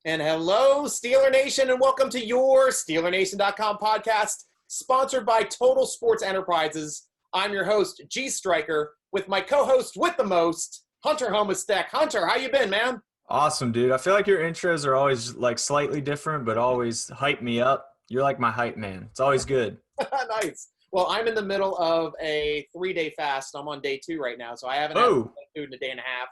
And hello, Steeler Nation, and welcome to your SteelerNation.com podcast, sponsored by Total Sports Enterprises. I'm your host, G.Stryker, with my co-host with the most, Hunter Homistek. Hunter, how you been, man? Awesome, dude. I feel like your intros are always like slightly different, but always hype me up. You're like my hype man. It's always good. Nice. Well, I'm in the middle of a 3-day fast. I'm on day 2 right now, so I haven't had food in a day and a half.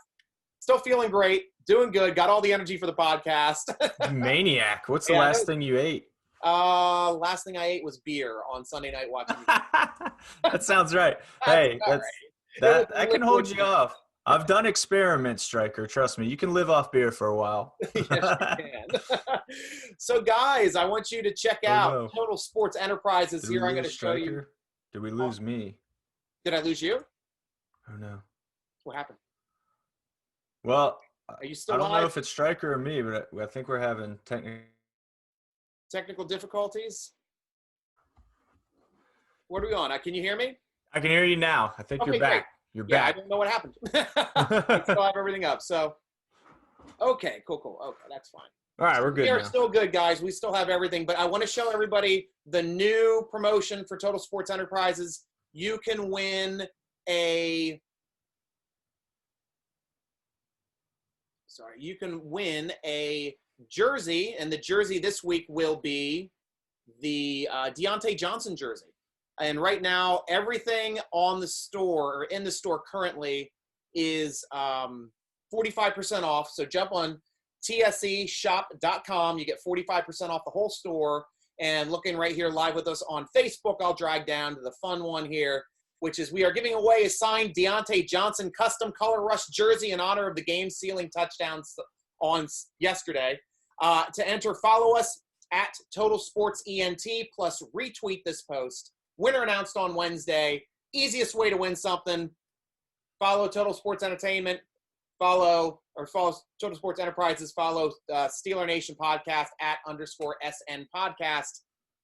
Still feeling great, doing good, got all the energy for the podcast. You maniac. What's the last thing you ate? Last thing I ate was beer on Sunday night watching. That sounds right. Hey, that can hold you off. I've done experiments, Stryker. Trust me, you can live off beer for a while. Yes, you can. So, guys, I want you to check out Total Sports Enterprises. Here, I'm going to show you. Did we lose me? Did I lose you? Oh, no. What happened? Well, are you still I don't live? know if it's Stryker or me, but I think we're having technical difficulties. What are we on? Can you hear me? I can hear you now. I think you're back. Great. You're back. back. I don't know what happened. I still have everything up. So, okay, cool. Okay, that's fine. All right, we're good. We are now. still good, guys. We still have everything, but I want to show everybody the new promotion for Total Sports Enterprises. You can win a jersey, and the jersey this week will be the Deontay Johnson jersey. And right now, everything on the store or in the store currently is 45% off. So jump on tseshop.com. You get 45% off the whole store. And looking right here live with us on Facebook, I'll drag down to the fun one here, which is we are giving away a signed Deontay Johnson custom color rush jersey in honor of the game-sealing touchdowns on yesterday. To enter, follow us at Total Sports ENT, plus retweet this post. Winner announced on Wednesday. Easiest way to win something. Follow Total Sports Entertainment. Follow Total Sports Enterprises. Follow Steeler Nation Podcast at _SN Podcast.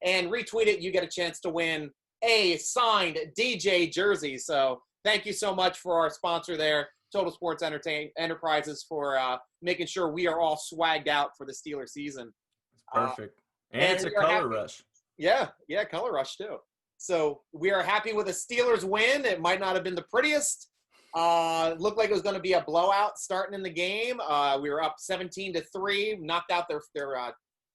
And retweet it. You get a chance to win a signed DJ jersey. So thank you so much for our sponsor there, Total Sports Enterprises, for making sure we are all swagged out for the Steeler season. Perfect. And it's a color rush. Yeah, color rush too. So we are happy with the Steelers win. It might not have been the prettiest. Looked like it was going to be a blowout starting in the game. We were up 17-3, knocked out their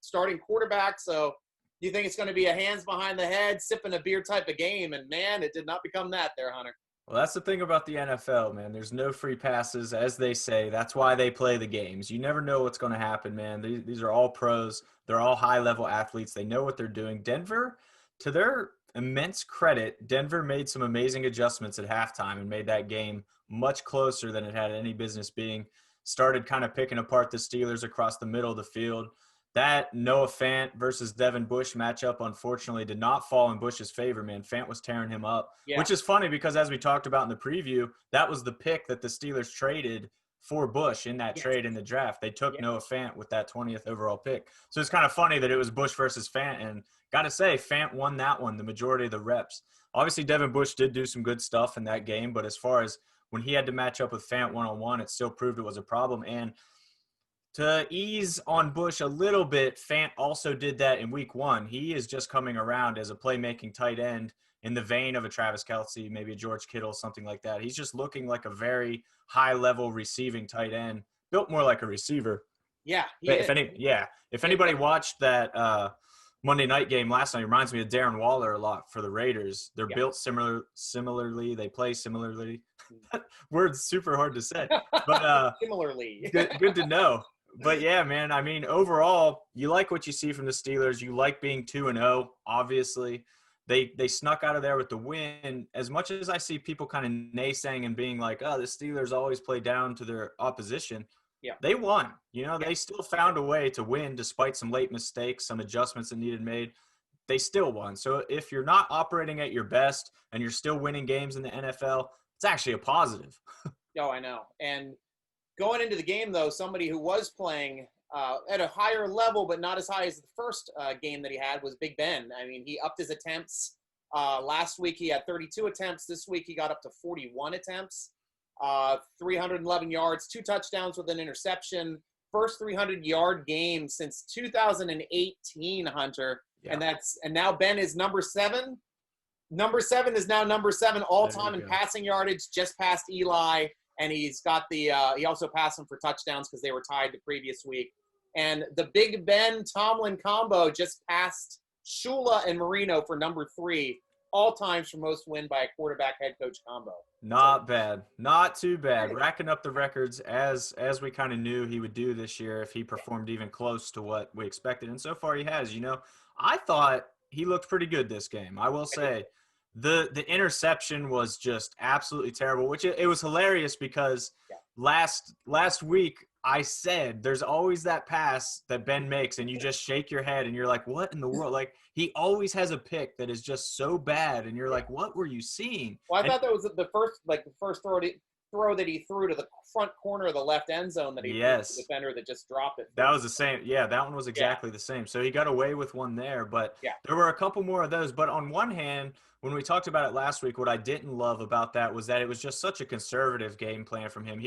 starting quarterback. So do you think it's going to be a hands behind the head, sipping a beer type of game? And, man, it did not become that there, Hunter. Well, that's the thing about the NFL, man. There's no free passes, as they say. That's why they play the games. You never know what's going to happen, man. These are all pros. They're all high-level athletes. They know what they're doing. Denver, to their immense credit, Denver made some amazing adjustments at halftime and made that game much closer than it had any business being. Started kind of picking apart the Steelers across the middle of the field. That Noah Fant versus Devin Bush matchup, unfortunately, did not fall in Bush's favor, man. Fant was tearing him up, which is funny because, as we talked about in the preview, that was the pick that the Steelers traded for Bush in that trade in the draft. They took Noah Fant with that 20th overall pick. So it's kind of funny that it was Bush versus Fant, and got to say, Fant won that one, the majority of the reps. Obviously, Devin Bush did do some good stuff in that game, but as far as when he had to match up with Fant one-on-one, it still proved it was a problem. And to ease on Bush a little bit, Fant also did that in week 1. He is just coming around as a playmaking tight end in the vein of a Travis Kelce, maybe a George Kittle, something like that. He's just looking like a very high-level receiving tight end, built more like a receiver. Yeah. If anybody watched that Monday night game last night, it reminds me of Darren Waller a lot for the Raiders. They're built similarly. They play similarly. Word's super hard to say. But similarly. good to know. But, yeah, man, I mean, overall, you like what you see from the Steelers. You like being 2-0, obviously. They snuck out of there with the win. As much as I see people kind of naysaying and being like, oh, the Steelers always play down to their opposition, they won. They still found a way to win despite some late mistakes, some adjustments that needed made. They still won. So if you're not operating at your best and you're still winning games in the NFL, it's actually a positive. Oh, I know. And going into the game, though, somebody who was playing at a higher level, but not as high as the first game that he had, was Big Ben. I mean, he upped his attempts. Last week he had 32 attempts. This week he got up to 41 attempts. 311 yards, 2 touchdowns with an interception. first 300-yard game since 2018, Hunter. Yeah. And now Ben is number 7. Number 7 is now number 7 all-time in passing yardage, just past Eli. And he's got the he also passed him for touchdowns because they were tied the previous week. And the Big Ben Tomlin combo just passed Shula and Marino for number 3 all times for most win by a quarterback head coach combo. Not bad. Not too bad. Racking up the records as we kind of knew he would do this year if he performed even close to what we expected. And so far he has. You know, I thought he looked pretty good this game. I will say the interception was just absolutely terrible, which it was hilarious because last week I said there's always that pass that Ben makes and you just shake your head and you're like, what in the world? Like, he always has a pick that is just so bad and you're like, what were you seeing? Well, I thought that was the first throw that he threw to the front corner of the left end zone that he threw to the defender that just dropped it. That was the same. Yeah, that one was exactly the same. So he got away with one there, but there were a couple more of those. But on one hand, when we talked about it last week, what I didn't love about that was that it was just such a conservative game plan from him.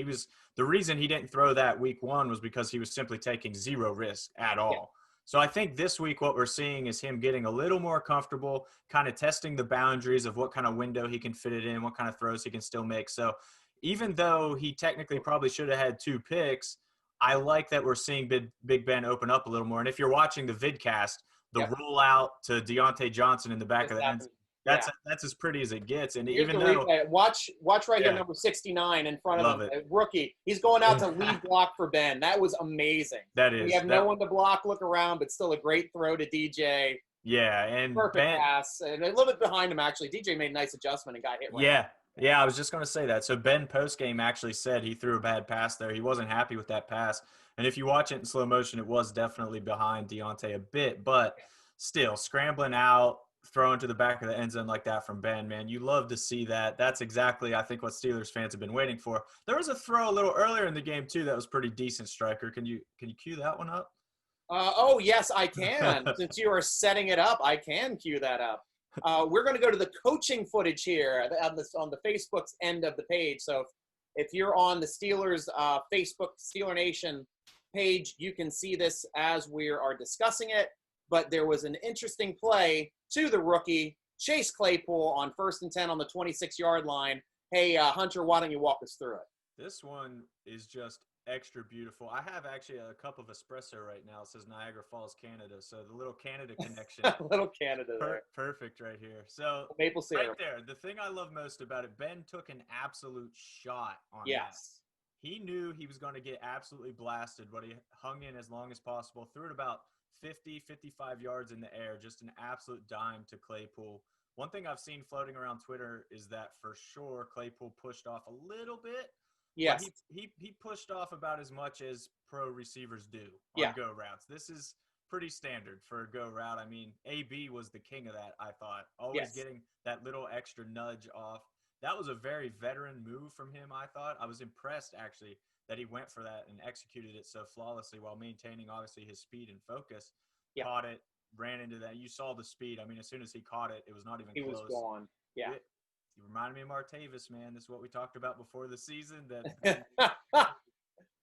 The reason he didn't throw that week 1 was because he was simply taking zero risk at all. Yeah. So I think this week what we're seeing is him getting a little more comfortable, kind of testing the boundaries of what kind of window he can fit it in, what kind of throws he can still make. So even though he technically probably should have had 2 picks, I like that we're seeing Big Ben open up a little more. And if you're watching the vidcast, the rollout to Deontay Johnson in the back of the end, that's as pretty as it gets. And here's even though watch right here, number 69 in front of him, rookie. He's going out to lead block for Ben. That was amazing. That is. We have no one to block, look around, but still a great throw to DJ. Yeah, and perfect pass, and a little bit behind him actually. DJ made a nice adjustment and got hit. Yeah, I was just going to say that. So Ben postgame actually said he threw a bad pass there. He wasn't happy with that pass. And if you watch it in slow motion, it was definitely behind Deontay a bit. But still, scrambling out, throwing to the back of the end zone like that from Ben, man, you love to see that. That's exactly, I think, what Steelers fans have been waiting for. There was a throw a little earlier in the game, too, that was pretty decent, Stryker. Can you cue that one up? Oh, yes, I can. Since you are setting it up, I can cue that up. We're going to go to the coaching footage here on the Facebook's end of the page. So if you're on the Steelers Facebook Steeler Nation page, you can see this as we are discussing it. But there was an interesting play to the rookie, Chase Claypool, on 1st and 10 on the 26-yard line. Hey, Hunter, why don't you walk us through it? This one is just extra beautiful. I have actually a cup of espresso right now. It says Niagara Falls, Canada. So the little Canada connection. Little Canada there. Perfect right here. So maple syrup. Right there. The thing I love most about it, Ben took an absolute shot on that. He knew he was going to get absolutely blasted, but he hung in as long as possible. Threw it about 50, 55 yards in the air. Just an absolute dime to Claypool. One thing I've seen floating around Twitter is that for sure Claypool pushed off a little bit. Yes. He pushed off about as much as pro receivers do on go routes. This is pretty standard for a go route. I mean, AB was the king of that, I thought. Always getting that little extra nudge off. That was a very veteran move from him, I thought. I was impressed, actually, that he went for that and executed it so flawlessly while maintaining, obviously, his speed and focus. Caught it, ran into that. You saw the speed. I mean, as soon as he caught it, it was not even close. He was gone. Yeah. You reminded me of Martavis, man. This is what we talked about before the season. That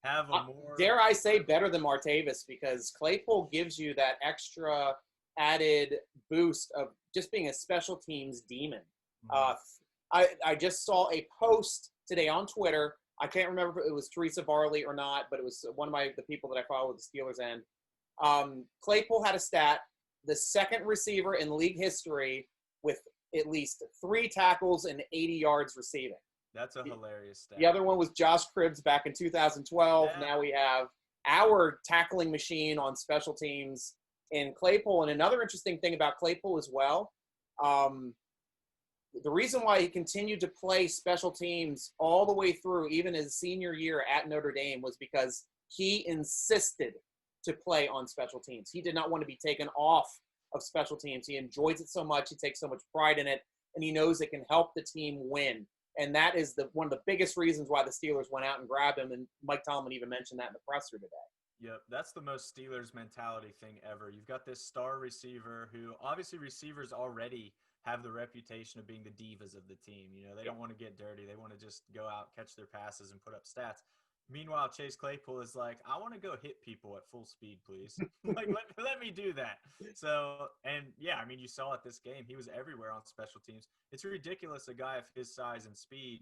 have a more dare I say better than Martavis, because Claypool gives you that extra added boost of just being a special teams demon. I just saw a post today on Twitter. I can't remember if it was Teresa Varley or not, but it was one of the people that I follow with the Steelers end. Claypool had a stat, the second receiver in league history with at least 3 tackles and 80 yards receiving. That's a hilarious stat. The other one was Josh Cribbs back in 2012. Yeah. Now we have our tackling machine on special teams in Claypool. And another interesting thing about Claypool as well, the reason why he continued to play special teams all the way through, even his senior year at Notre Dame, was because he insisted to play on special teams. He did not want to be taken off of special teams. He enjoys it so much. He takes so much pride in it, and he knows it can help the team win. And that is one of the biggest reasons why the Steelers went out and grabbed him. And Mike Tomlin even mentioned that in the presser today. Yep, that's the most Steelers mentality thing ever. You've got this star receiver who, obviously, receivers already have the reputation of being the divas of the team. You know, they don't want to get dirty. They want to just go out, catch their passes, and put up stats. Meanwhile, Chase Claypool is like, I want to go hit people at full speed, please. Like, let me do that. So, and yeah, I mean, you saw it this game. He was everywhere on special teams. It's ridiculous, a guy of his size and speed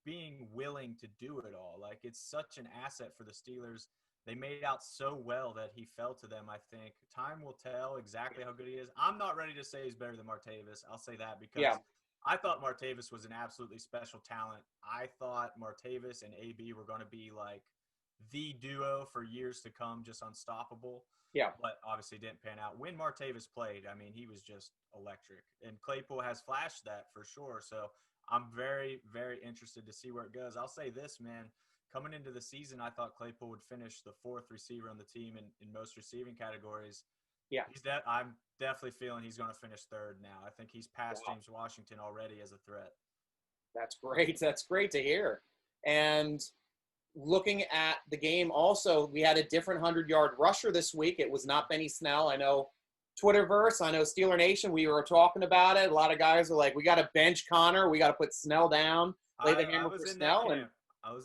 being willing to do it all. Like, it's such an asset for the Steelers. They made out so well that he fell to them, I think. Time will tell exactly how good he is. I'm not ready to say he's better than Martavis. I'll say that because I thought Martavis was an absolutely special talent. I thought Martavis and AB were going to be like the duo for years to come, just unstoppable. Yeah. But obviously didn't pan out. When Martavis played, I mean, he was just electric. And Claypool has flashed that for sure. So I'm very, very interested to see where it goes. I'll say this, man. Coming into the season, I thought Claypool would finish the fourth receiver on the team in most receiving categories. Yeah. I'm definitely feeling he's going to finish third now. I think he's past James Washington already as a threat. That's great. That's great to hear. And looking at the game also, we had a different 100-yard rusher this week. It was not Benny Snell. I know Twitterverse, I know Steeler Nation, we were talking about it. A lot of guys are like, we got to bench Connor. We got to put Snell down, lay the hammer for Snell. And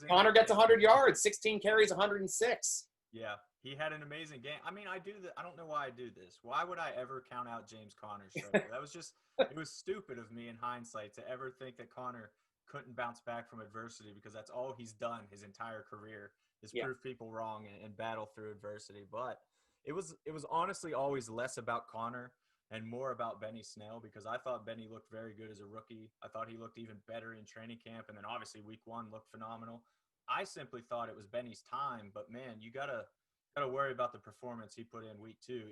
Connor gets 100 yards, 16 carries, 106. Yeah, he had an amazing game. I mean, I don't know why I do this. Why would I ever count out James Conner's struggle? That was just – it was stupid of me in hindsight to ever think that Connor couldn't bounce back from adversity because that's all he's done his entire career is prove people wrong and battle through adversity. But it was honestly always less about Connor and more about Benny Snell because I thought Benny looked very good as a rookie. I thought he looked even better in training camp, and then obviously week one looked phenomenal. I simply thought it was Benny's time, but man, you gotta worry about the performance he put in week two.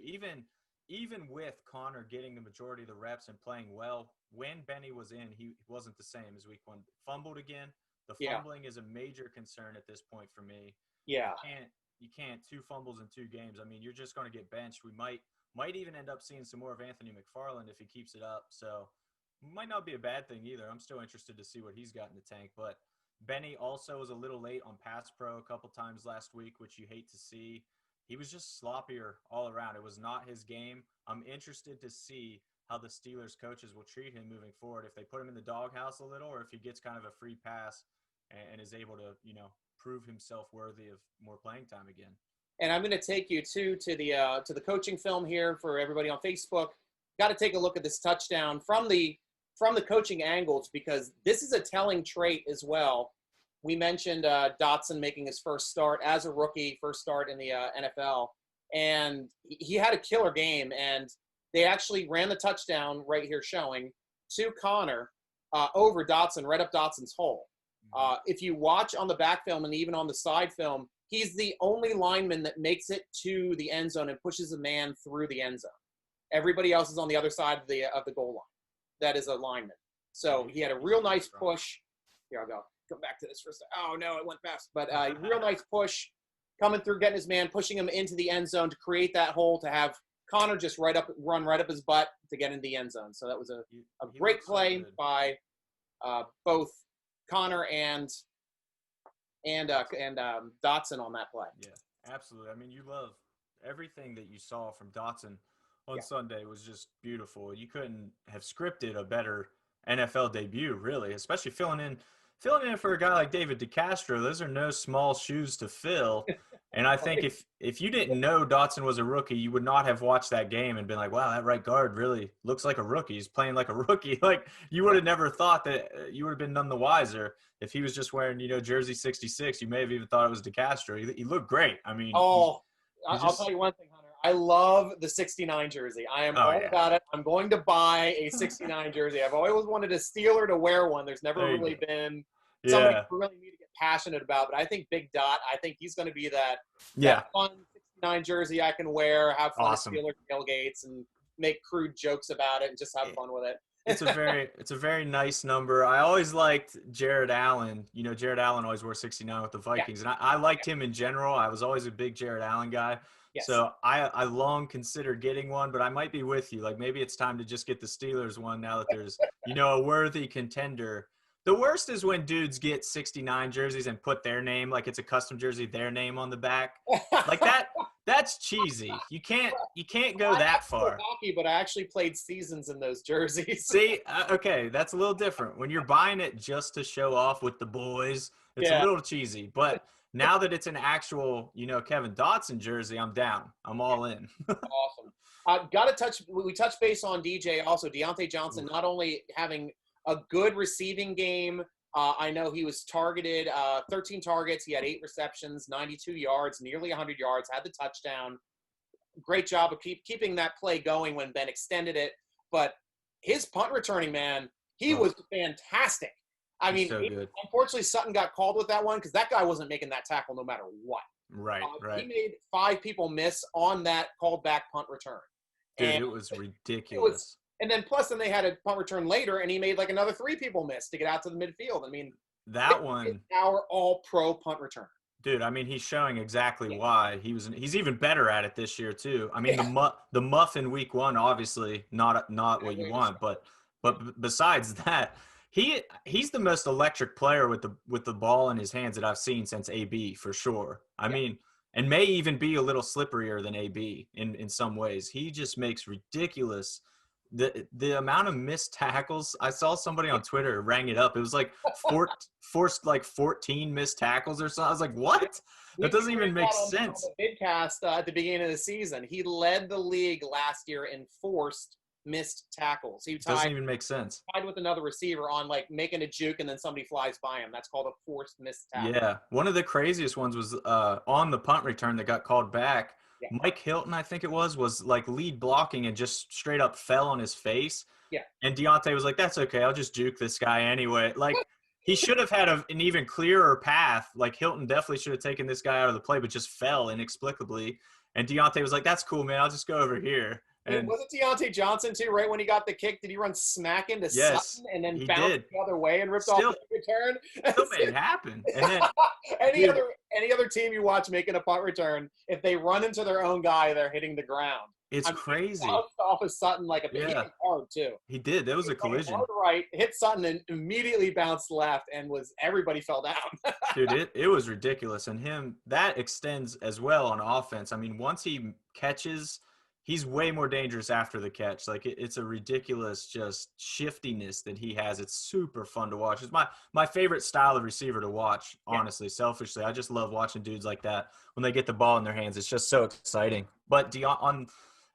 Even with Connor getting the majority of the reps and playing well, when Benny was in, he wasn't the same as week one. Fumbled again. The fumbling is a major concern at this point for me. Yeah. You can't 2 fumbles in 2 games. I mean, you're just going to get benched. We might even end up seeing some more of Anthony McFarland if he keeps it up. So might not be a bad thing either. I'm still interested to see what he's got in the tank. But Benny also was a little late on pass pro a couple times last week, which you hate to see. He was just sloppier all around. It was not his game. I'm interested to see how the Steelers coaches will treat him moving forward, if they put him in the doghouse a little or if he gets kind of a free pass and is able to, prove himself worthy of more playing time again. And I'm going to take you to the coaching film here for everybody on Facebook. Got to take a look at this touchdown from the coaching angles because this is a telling trait as well. We mentioned Dotson making his first start as a rookie, first start in the NFL, and he had a killer game. And they actually ran the touchdown right here showing to Connor over Dotson, right up Dotson's hole. If you watch on the back film and even on the side film, he's the only lineman that makes it to the end zone and pushes a man through the end zone. Everybody else is on the other side of the goal line. That is a lineman. So he had a real nice push. Here, I'll go back to this for a second. Oh, no, it went fast. But real nice push coming through, getting his man, pushing him into the end zone to create that hole, to have Connor just run right up his butt to get into the end zone. So that was a great play by both Connor and Dotson on that play. Yeah, absolutely. I mean, you love everything that you saw from Dotson on Sunday was just beautiful. You couldn't have scripted a better NFL debut, really, especially filling in for a guy like David DeCastro. Those are no small shoes to fill. And I think if you didn't know Dotson was a rookie, you would not have watched that game and been like, wow, that right guard really looks like a rookie. He's playing like a rookie. Like, you would have never thought that you would have been none the wiser. If he was just wearing, jersey 66, you may have even thought it was DeCastro. He looked great. I mean, I'll tell you one thing, Hunter. I love the 69 jersey. I am all about it. I'm going to buy a 69 jersey. I've always wanted a Steeler to wear one. There's never really been somebody who really need to get passionate about. But I think Big Dot, I think he's going to be that fun 69 jersey I can wear, have fun at Steeler tailgates, and make crude jokes about it and just have fun with it. It's a very nice number. I always liked Jared Allen. Jared Allen always wore 69 with the Vikings, and I liked him in general. I was always a big Jared Allen guy. Yes. So I long considered getting one, but I might be with you. Like, maybe it's time to just get the Steelers one now that there's, a worthy contender. The worst is when dudes get 69 jerseys and put their name, like it's a custom jersey, their name on the back. Like that's cheesy. You can't go that far. Hockey, but I actually played seasons in those jerseys. See, okay, that's a little different. When you're buying it just to show off with the boys, it's a little cheesy. But now that it's an actual, Kevin Dotson jersey, I'm down. I'm all in. Awesome. We touched base on DJ also. Deontay Johnson not only having a good receiving game. I know he was targeted 13 targets. He had 8 receptions, 92 yards, nearly 100 yards, had the touchdown. Great job of keeping that play going when Ben extended it. But his punt returning, man, he was fantastic. I mean, so good. Unfortunately, Sutton got called with that one because that guy wasn't making that tackle no matter what. Right. He made 5 people miss on that called back punt return. Dude, it was ridiculous. And then they had a punt return later, and he made like another 3 people miss to get out to the midfield. I mean, that one, our all-pro punt return. Dude, I mean, he's showing exactly why he's even better at it this year too. I mean, the muff in week 1, obviously not what you want, but besides that, he's the most electric player with the ball in his hands that I've seen since AB for sure. I mean, and may even be a little slipperier than AB in some ways. He just makes ridiculous. The amount of missed tackles, I saw somebody on Twitter rang it up. It was like forced like 14 missed tackles or something. I was like, what? That doesn't even make sense. On the vidcast at the beginning of the season, he led the league last year in forced missed tackles. He doesn't even make sense. Tied with another receiver on like making a juke and then somebody flies by him. That's called a forced missed tackle. Yeah, one of the craziest ones was on the punt return that got called back. Yeah. Mike Hilton, I think it was like lead blocking and just straight up fell on his face. Yeah. And Deontay was like, that's okay. I'll just juke this guy anyway. Like, he should have had an even clearer path. Like, Hilton definitely should have taken this guy out of the play, but just fell inexplicably. And Deontay was like, that's cool, man. I'll just go over here. And was it Deontay Johnson, too, right when he got the kick? Did he run smack into Sutton and then bounce the other way and ripped off the return? Still made it happen. And then, any other team you watch making a punt return, if they run into their own guy, they're hitting the ground. It's crazy. He bounced off of Sutton like a big hard, too. He did. There was a collision. Hard right, hit Sutton and immediately bounced left, and everybody fell down. Dude, it was ridiculous. And that extends as well on offense. I mean, once he catches – he's way more dangerous after the catch. Like, it's a ridiculous just shiftiness that he has. It's super fun to watch. It's my favorite style of receiver to watch, honestly, selfishly. I just love watching dudes like that when they get the ball in their hands. It's just so exciting. But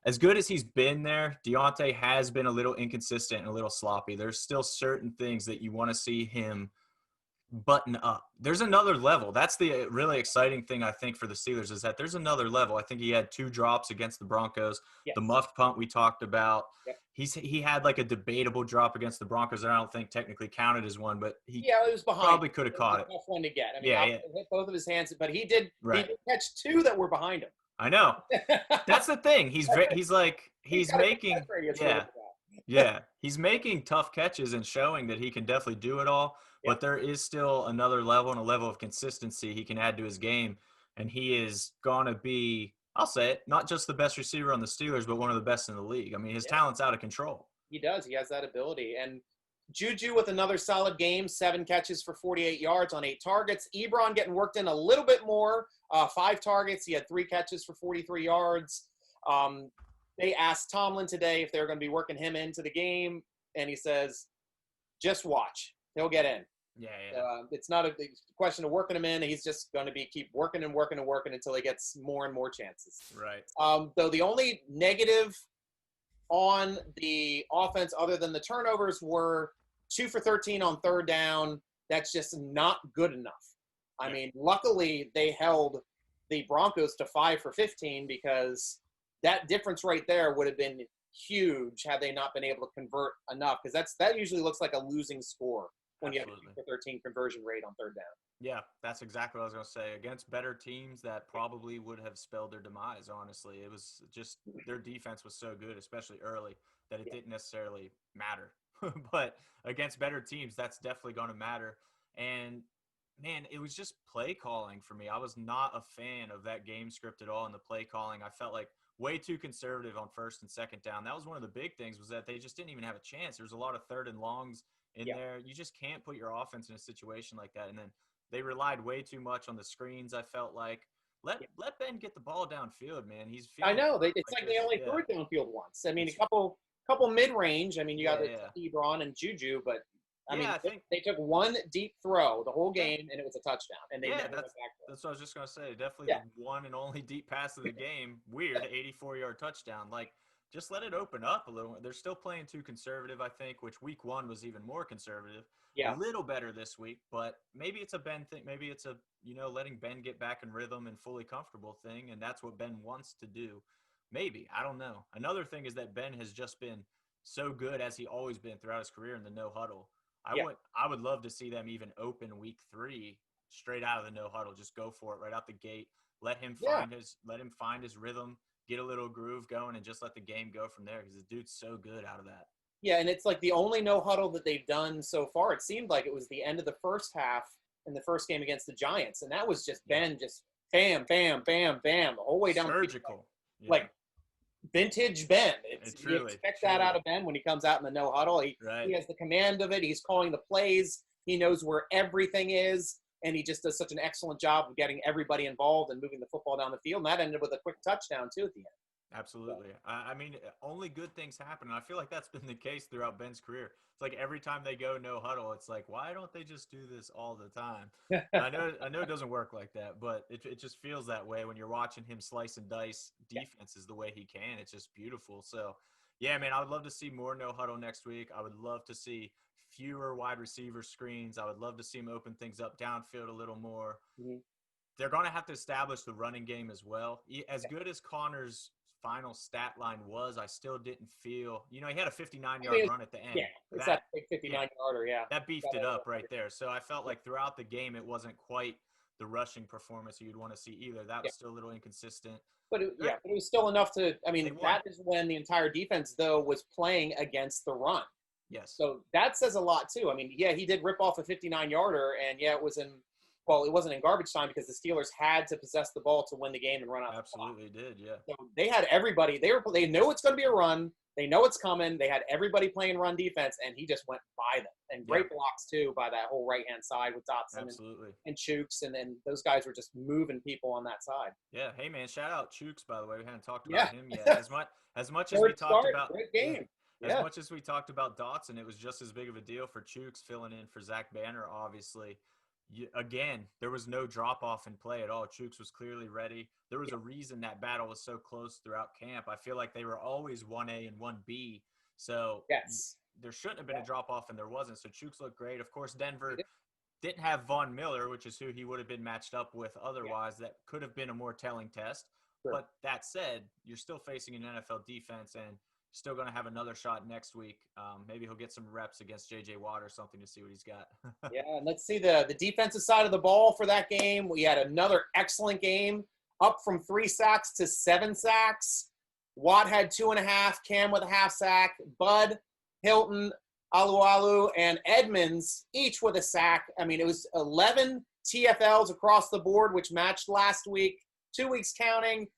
as good as he's been there, Deontay has been a little inconsistent and a little sloppy. There's still certain things that you want to see him button up. There's another level. That's the really exciting thing, I think, for the Steelers, is that there's another level. I think he had 2 drops against the Broncos. Yes. The muffed punt we talked about. Yep. He had like a debatable drop against the Broncos that I don't think technically counted as one, but it was behind. Probably could have caught it. Tough one to get. I mean, hit both of his hands, but he did catch 2 that were behind him. I know. That's the thing. He's making he's making tough catches and showing that he can definitely do it all. But there is still another level and a level of consistency he can add to his game. And he is going to be, I'll say it, not just the best receiver on the Steelers, but one of the best in the league. I mean, his talent's out of control. He does. He has that ability. And Juju with another solid game, 7 catches for 48 yards on 8 targets. Ebron getting worked in a little bit more, 5 targets. He had 3 catches for 43 yards. They asked Tomlin today if they were going to be working him into the game. And he says, just watch. He'll get in. Yeah. It's not a question of working him in. He's just going to keep working and working and working until he gets more and more chances. Right. Though the only negative on the offense other than the turnovers were 2 for 13 on 3rd down. That's just not good enough. I mean, luckily they held the Broncos to 5 for 15 because that difference right there would have been huge had they not been able to convert enough, because that usually looks like a losing score when Absolutely. You have a 2 for 13 conversion rate on 3rd down. Yeah, that's exactly what I was going to say. Against better teams, that probably would have spelled their demise, honestly. It was just their defense was so good, especially early, that it didn't necessarily matter. But against better teams, that's definitely going to matter. And, man, it was just play calling for me. I was not a fan of that game script at all in the play calling. I felt like way too conservative on 1st and 2nd down. That was one of the big things, was that they just didn't even have a chance. There was a lot of 3rd and longs in there. You just can't put your offense in a situation like that. And then they relied way too much on the screens, I felt like. Let Ben get the ball downfield, man. I know. It's like they only threw it downfield once. I mean, a couple mid-range. I mean, you got Ebron and Juju, but I mean, Yeah, I think they took one deep throw the whole game, and it was a touchdown, and they yeah, never went back to it. that's what I was just gonna say. Definitely Yeah, the one and only deep pass of the game. Weird, 84-yard touchdown. Like, just let it open up a little. They're still playing too conservative, I think. Which week one was even more conservative. A yeah, little better this week, but maybe it's a Ben thing. Maybe it's a letting Ben get back in rhythm and fully comfortable thing, and that's what Ben wants to do. Maybe, I don't know. Another thing is that Ben has just been so good as he always been throughout his career in the no huddle. yeah. I would love to see them even open week 3 straight out of the no huddle. Just go for it right out the gate. Yeah. Let him find his rhythm, get a little groove going, and just let the game go from there because the dude's so good out of that. Yeah, and it's like the only no huddle that they've done so far. It seemed like it was the end of the first half in the first game against the Giants, and that was just Ben just bam, bam, bam, bam the whole way down. Surgical. Like vintage Ben. You Truly, expect that out of Ben when he comes out in the no huddle. He has the command of it. He's calling the plays. He knows where everything is, and he just does such an excellent job of getting everybody involved and moving the football down the field. And that ended with a quick touchdown too at the end. Absolutely. I mean, only good things happen. And I feel like that's been the case throughout Ben's career. It's like every time they go no huddle, it's like, why don't they just do this all the time? I know it doesn't work like that, but it just feels that way when you're watching him slice and dice defenses the way he can. It's just beautiful. So, yeah, man, I would love to see more no huddle next week. I would love to see fewer wide receiver screens. I would love to see him open things up downfield a little more. Mm-hmm. They're going to have to establish the running game as well. As good as Connor's final stat line was, I still didn't feel, he had a 59-yard run at the end. Yeah, it's that big 59-yarder, yeah. That beefed it up right there. So I felt like throughout the game, it wasn't quite the rushing performance you'd want to see either. That was still a little inconsistent. But it was still enough to, that is when the entire defense, though, was playing against the run. Yes. So that says a lot, too. I mean, yeah, he did rip off a 59-yarder, and it wasn't in garbage time because the Steelers had to possess the ball to win the game and run out. Absolutely did, yeah. So they had everybody. They know it's going to be a run. They know it's coming. They had everybody playing run defense, and he just went by them. And great blocks, too, by that whole right-hand side with Dotson and Chooks. And then those guys were just moving people on that side. Yeah. Hey, man, shout out Chooks, by the way. We hadn't talked about him yet. As much as we talked about – great game. As much as we talked about Dotson, it was just as big of a deal for Chooks filling in for Zach Banner, obviously. Again, there was no drop-off in play at all. Chooks was clearly ready. There was a reason that battle was so close throughout camp. I feel like they were always 1A and 1B. So there shouldn't have been a drop-off, and there wasn't. So Chooks looked great. Of course, Denver didn't have Von Miller, which is who he would have been matched up with otherwise. That could have been a more telling test. Sure. But that said, you're still facing an NFL defense, and still going to have another shot next week. Maybe he'll get some reps against J.J. Watt or something to see what he's got. And let's see the defensive side of the ball for that game. We had another excellent game, up from 3 sacks to 7 sacks. Watt had 2.5, Cam with a half sack, Bud, Hilton, Alualu, and Edmonds each with a sack. I mean, it was 11 TFLs across the board, which matched last week, 2 weeks counting.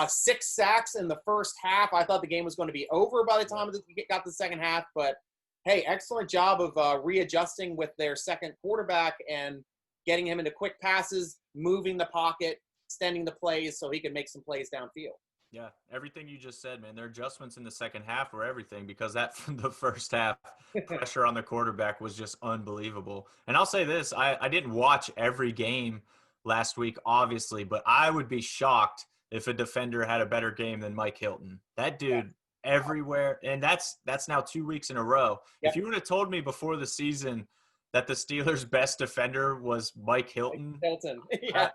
6 sacks in the first half. I thought the game was going to be over by the time it got to the second half, but hey, excellent job of readjusting with their second quarterback and getting him into quick passes, moving the pocket, extending the plays so he could make some plays downfield. Yeah, everything you just said, man. Their adjustments in the second half were everything because that from the first half pressure on the quarterback was just unbelievable. And I'll say this, I didn't watch every game last week, obviously, but I would be shocked if a defender had a better game than Mike Hilton. That dude everywhere, and that's now 2 weeks in a row. If you would have told me before the season that the Steelers' best defender was Mike Hilton, I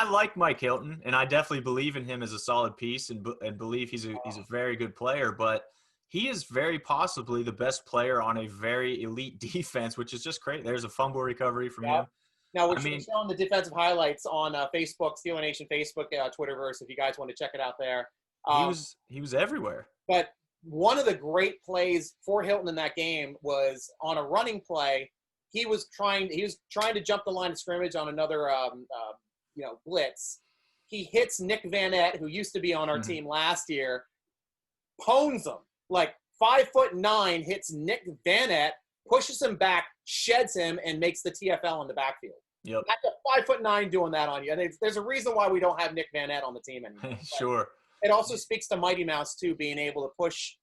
like Mike Hilton, and I definitely believe in him as a solid piece and believe he's a very good player, but he is very possibly the best player on a very elite defense, which is just great. There's a fumble recovery from him. Now, we're showing the defensive highlights on Facebook, Steeler Nation Facebook, Twitterverse, if you guys want to check it out there. He was everywhere. But one of the great plays for Hilton in that game was on a running play. He was trying to jump the line of scrimmage on another blitz. He hits Nick Van Nett, who used to be on our team last year, pones him. Like 5'9", hits Nick Van Nett, pushes him back, sheds him, and makes the TFL in the backfield. Yep. That's a 5'9" doing that on you. And there's a reason why we don't have Nick Van Nett on the team anymore. Sure. It also speaks to Mighty Mouse, too, being able to push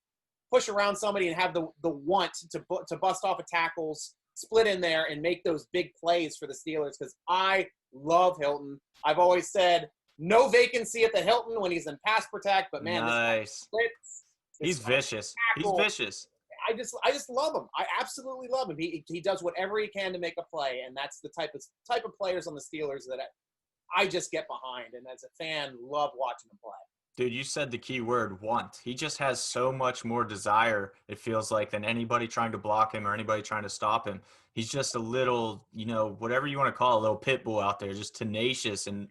push around somebody and have the want to bust off of tackles, split in there, and make those big plays for the Steelers, because I love Hilton. I've always said no vacancy at the Hilton when he's in pass protect, but man, nice. This splits, He's vicious. He's vicious. I just love him. I absolutely love him. He does whatever he can to make a play, and that's the type of players on the Steelers that I just get behind, and as a fan, love watching him play. Dude, you said the key word, want. He just has so much more desire, it feels like, than anybody trying to block him or anybody trying to stop him. He's just a little, whatever you want to call it, a little pit bull out there, just tenacious and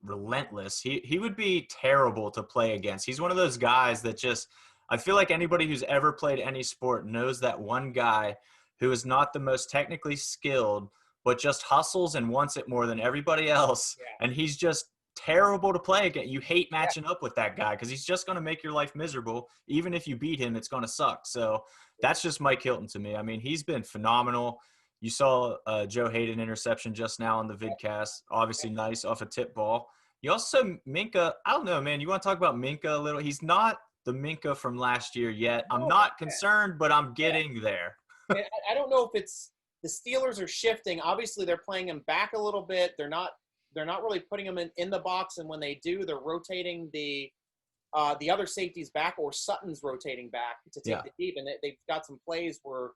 relentless. He would be terrible to play against. He's one of those guys that just, I feel like anybody who's ever played any sport knows that one guy who is not the most technically skilled, but just hustles and wants it more than everybody else. Yeah. And he's just terrible to play against. You hate matching up with that guy because he's just going to make your life miserable. Even if you beat him, it's going to suck. So that's just Mike Hilton to me. I mean, he's been phenomenal. You saw Joe Hayden interception just now on the vidcast. Obviously nice off a tip ball. You also Minka. I don't know, man. You want to talk about Minka a little? He's not the Minka from last year yet. I'm not concerned, but I'm getting there. I don't know if it's the Steelers are shifting. Obviously, they're playing him back a little bit. They're not really putting him in the box, and when they do, they're rotating the other safeties back, or Sutton's rotating back to take the deep. And they've got some plays where,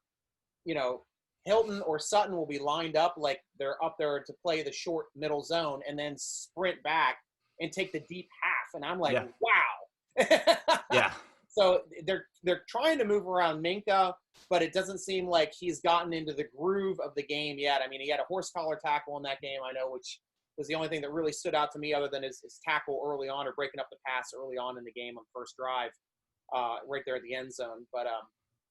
Hilton or Sutton will be lined up like they're up there to play the short middle zone and then sprint back and take the deep half. And I'm like, wow. Yeah. So they're trying to move around Minka, but it doesn't seem like he's gotten into the groove of the game yet. I mean, he had a horse collar tackle in that game, I know, which was the only thing that really stood out to me other than his tackle early on, or breaking up the pass early on in the game on first drive right there at the end zone. But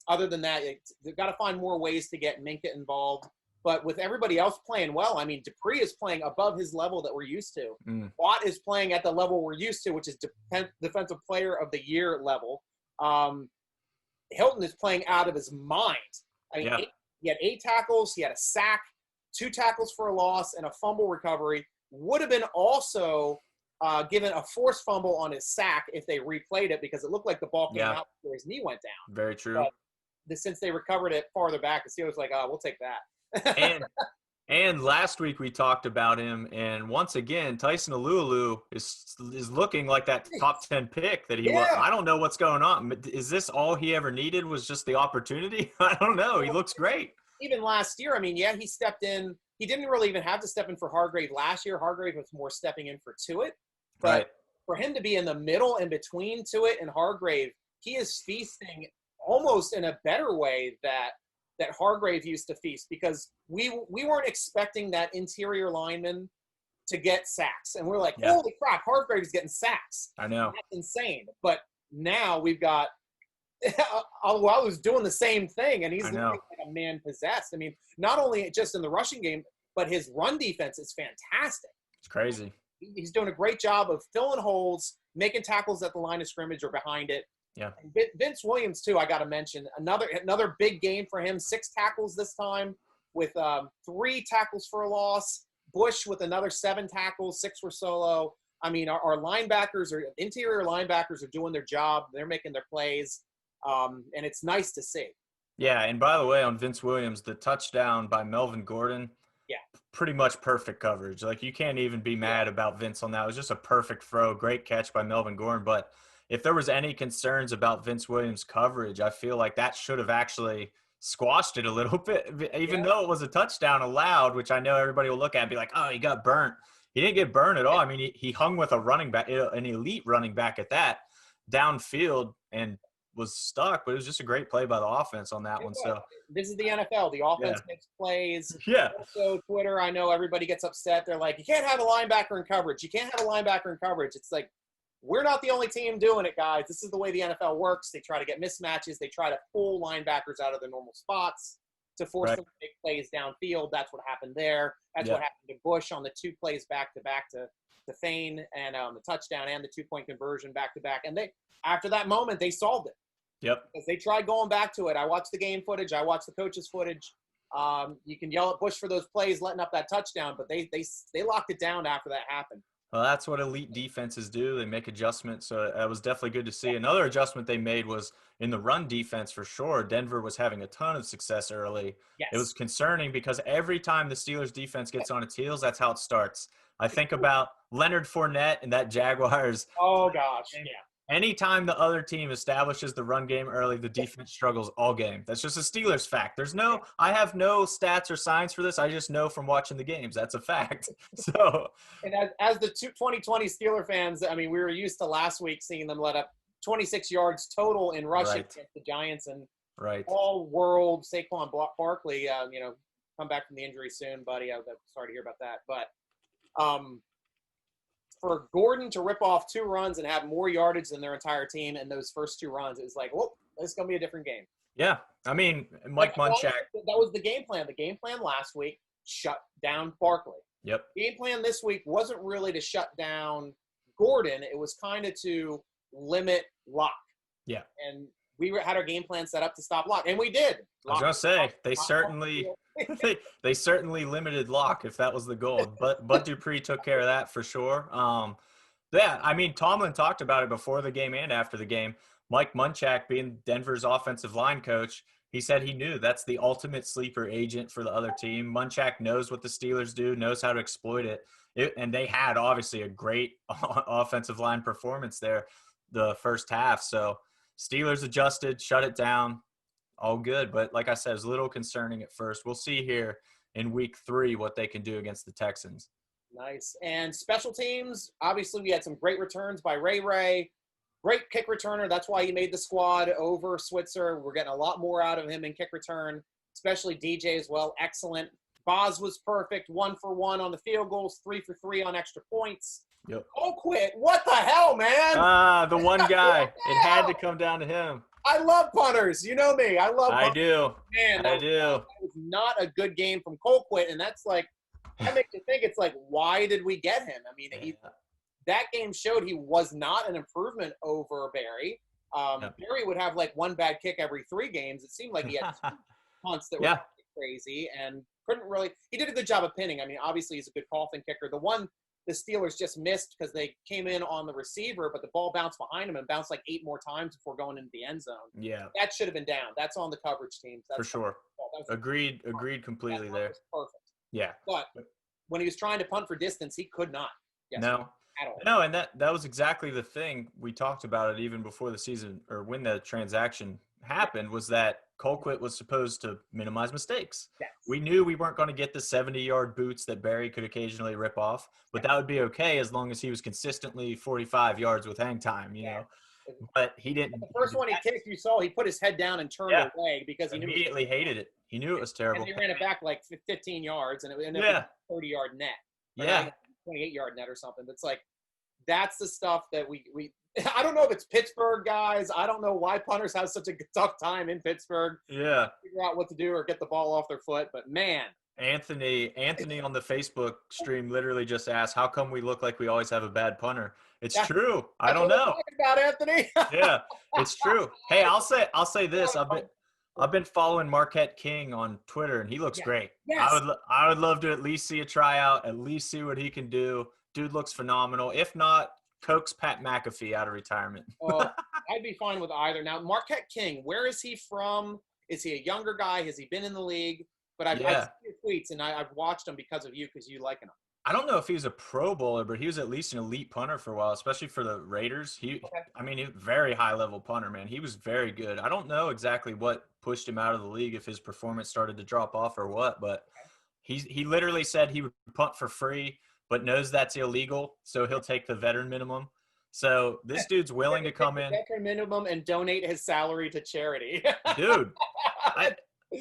other than that, they've got to find more ways to get Minka involved. But with everybody else playing well, I mean, Dupree is playing above his level that we're used to. Watt is playing at the level we're used to, which is Defensive Player of the Year level. Hilton is playing out of his mind. I mean, he had 8 tackles. He had a sack, 2 tackles for a loss, and a fumble recovery. Would have been also given a forced fumble on his sack if they replayed it, because it looked like the ball came out before his knee went down. Very true. But since they recovered it farther back, the Steelers like, we'll take that. and last week we talked about him, and once again, Tyson Alualu is looking like that top 10 pick that he was. I don't know what's going on. Is this all he ever needed, was just the opportunity? I don't know. He looks great. Even last year, I mean, he stepped in. He didn't really even have to step in for Hargrave last year. Hargrave was more stepping in for Tuitt. But for him to be in the middle in between Tuitt and Hargrave, he is feasting almost in a better way that Hargrave used to feast, because we weren't expecting that interior lineman to get sacks. And we're like, holy crap, Hargrave's getting sacks. I know. That's insane. But now we've got Alualu's doing the same thing, and he's looking like a man possessed. I mean, not only just in the rushing game, but his run defense is fantastic. It's crazy. He's doing a great job of filling holes, making tackles at the line of scrimmage or behind it. Yeah. And Vince Williams, too, I got to mention. Another big game for him. 6 tackles this time with 3 tackles for a loss. Bush with another 7 tackles, 6 were solo. I mean, our linebackers, or interior linebackers, are doing their job. They're making their plays, and it's nice to see. Yeah, and by the way, on Vince Williams, the touchdown by Melvin Gordon, pretty much perfect coverage. Like, you can't even be mad about Vince on that. It was just a perfect throw, great catch by Melvin Gordon. But if there was any concerns about Vince Williams' coverage, I feel like that should have actually squashed it a little bit, even though it was a touchdown allowed, which I know everybody will look at and be like, oh, he got burnt. He didn't get burned at all. I mean, he hung with a running back, an elite running back at that, downfield, and was stuck, but it was just a great play by the offense on that one. So this is the NFL. The offense makes plays. Yeah. So Twitter, I know everybody gets upset. They're like, you can't have a linebacker in coverage. You can't have a linebacker in coverage. It's like, we're not the only team doing it, guys. This is the way the NFL works. They try to get mismatches. They try to pull linebackers out of their normal spots to force them to make plays downfield. That's what happened there. That's what happened to Bush on the 2 plays back-to-back to Fane, and the touchdown and the 2-point conversion back-to-back. And they, after that moment, they solved it. Yep. Because they tried going back to it. I watched the game footage. I watched the coaches' footage. You can yell at Bush for those plays, letting up that touchdown, but they locked it down after that happened. Well, that's what elite defenses do. They make adjustments. So that was definitely good to see. Another adjustment they made was in the run defense for sure. Denver was having a ton of success early. It was Yes. concerning because every time the Steelers defense gets on its heels, that's how it starts. I think about Leonard Fournette and that Jaguars. Oh gosh, yeah. Anytime the other team establishes the run game early, the defense struggles all game. That's just a Steelers fact. I have no stats or signs for this. I just know from watching the games. That's a fact. So, And as the 2020 Steeler fans, I mean, we were used to last week seeing them let up 26 yards total in rushing right, against the Giants, and right. all-world Saquon Barkley, come back from the injury soon, buddy. I'm sorry to hear about that. But for Gordon to rip off 2 runs and have more yardage than their entire team in those first 2 runs, it's like, well, this is going to be a different game. Yeah. I mean, Mike Munchak. That was the game plan. The game plan last week, shut down Barkley. Yep. Game plan this week wasn't really to shut down Gordon. It was kind of to limit Locke. Yeah. And we had our game plan set up to stop Locke, and we did. I was gonna say they certainly limited Locke if that was the goal. But Dupree took care of that for sure. Yeah, I mean Tomlin talked about it before the game and after the game. Mike Munchak, being Denver's offensive line coach, he said he knew that's the ultimate sleeper agent for the other team. Munchak knows what the Steelers do, knows how to exploit it. And they had obviously a great offensive line performance there the first half. So Steelers adjusted, shut it down, all good. But like I said, it was a little concerning at first. We'll see here in week 3 what they can do against the Texans. Nice. And special teams, obviously we had some great returns by Ray. Great kick returner. That's why he made the squad over Switzer. We're getting a lot more out of him in kick return, especially DJ as well. Excellent. Boz was perfect. 1 for 1 on the field goals, 3 for 3 on extra points. Yep. Oh, quit. What the hell, man? The one guy. It had to come down to him. I love punters. You know me. I love punters. I do. Man, that was not a good game from Colquitt, and that's like, that makes you think, it's like, why did we get him? I mean, that game showed he was not an improvement over Barry. Barry would have like 1 bad kick every 3 games. It seemed like he had 2 punts that were crazy and couldn't really – he did a good job of pinning. I mean, obviously he's a good coffin kicker. The one the Steelers just missed because they came in on the receiver, but the ball bounced behind him and bounced like 8 more times before going into the end zone. Yeah. That should have been down. That's on the coverage teams. For sure. Agreed completely there. Perfect. Yeah. But when he was trying to punt for distance, he could not. No. No, and that was exactly the thing. We talked about it even before the season or when the transaction happened was that Colquitt was supposed to minimize mistakes. Yes. We knew we weren't going to get the 70-yard boots that Barry could occasionally rip off, but that would be okay as long as he was consistently 45 yards with hang time, you know. But he didn't. The first one he kicked, you saw he put his head down and turned away because he immediately hated it. He knew it was terrible. And he ran it back like 15 yards, and it ended up a 30-yard net. 28-yard net or something. That's like, that's the stuff that we I don't know if it's Pittsburgh guys. I don't know why punters have such a tough time in Pittsburgh. Yeah. Figure out what to do or get the ball off their foot. But man. Anthony on the Facebook stream literally just asked, how come we look like we always have a bad punter? It's true. I don't know. About Anthony. Yeah, it's true. Hey, I'll say this. I've been following Marquette King on Twitter, and he looks great. Yes. I would love to at least see a tryout, at least see what he can do. Dude looks phenomenal. If not, coax Pat McAfee out of retirement. I'd be fine with either. Now, Marquette King, where is he from? Is he a younger guy? Has he been in the league? But I've seen your tweets, and I've watched him because of you, because you like him. I don't know if he was a Pro Bowler, but he was at least an elite punter for a while, especially for the Raiders. He was very high-level punter, man. He was very good. I don't know exactly what pushed him out of the league, if his performance started to drop off or what, but he literally said he would punt for free, but knows that's illegal, so he'll take the veteran minimum. So this dude's willing to come in. Veteran minimum and donate his salary to charity. Dude,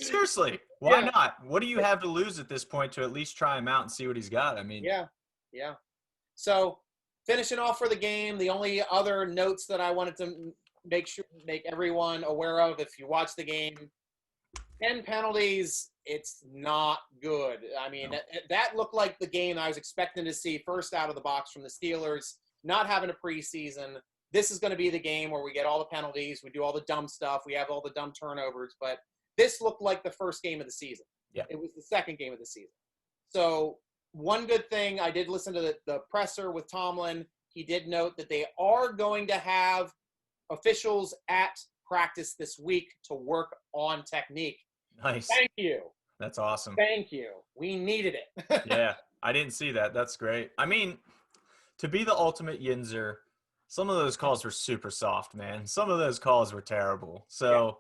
seriously, why not? What do you have to lose at this point to at least try him out and see what he's got? I mean, yeah. So finishing off for the game, the only other notes that I wanted to make everyone aware of, if you watch the game, 10 penalties, it's not good. I mean, that looked like the game I was expecting to see first out of the box from the Steelers, not having a preseason. This is going to be the game where we get all the penalties, we do all the dumb stuff, we have all the dumb turnovers, but this looked like the first game of the season. Yeah. It was the second game of the season. So one good thing, I did listen to the presser with Tomlin. He did note that they are going to have officials at practice this week to work on technique. Nice. Thank you. That's awesome. Thank you. We needed it. Yeah, I didn't see that. That's great. I mean, to be the ultimate Yinzer, some of those calls were super soft, man. Some of those calls were terrible. So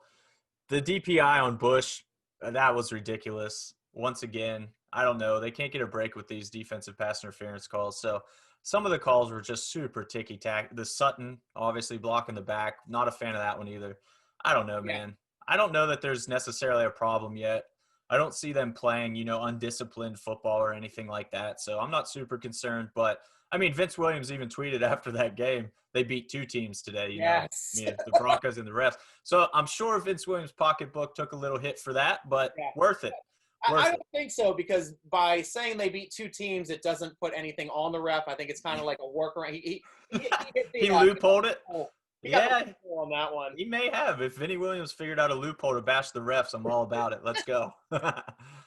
the DPI on Bush, that was ridiculous. Once again, I don't know. They can't get a break with these defensive pass interference calls. So some of the calls were just super ticky-tack. The Sutton, obviously blocking the back. Not a fan of that one either. I don't know, man. I don't know that there's necessarily a problem yet. I don't see them playing, undisciplined football or anything like that. So I'm not super concerned. But, I mean, Vince Williams even tweeted after that game, they beat 2 teams today, you know. I mean, the Broncos and the refs. So I'm sure Vince Williams' pocketbook took a little hit for that, but worth it. I don't think so, because by saying they beat 2 teams, it doesn't put anything on the ref. I think it's kind of like a workaround. He loopholed it. He got the loophole on that one. He may have. If Vinny Williams figured out a loophole to bash the refs, I'm all about it. Let's go.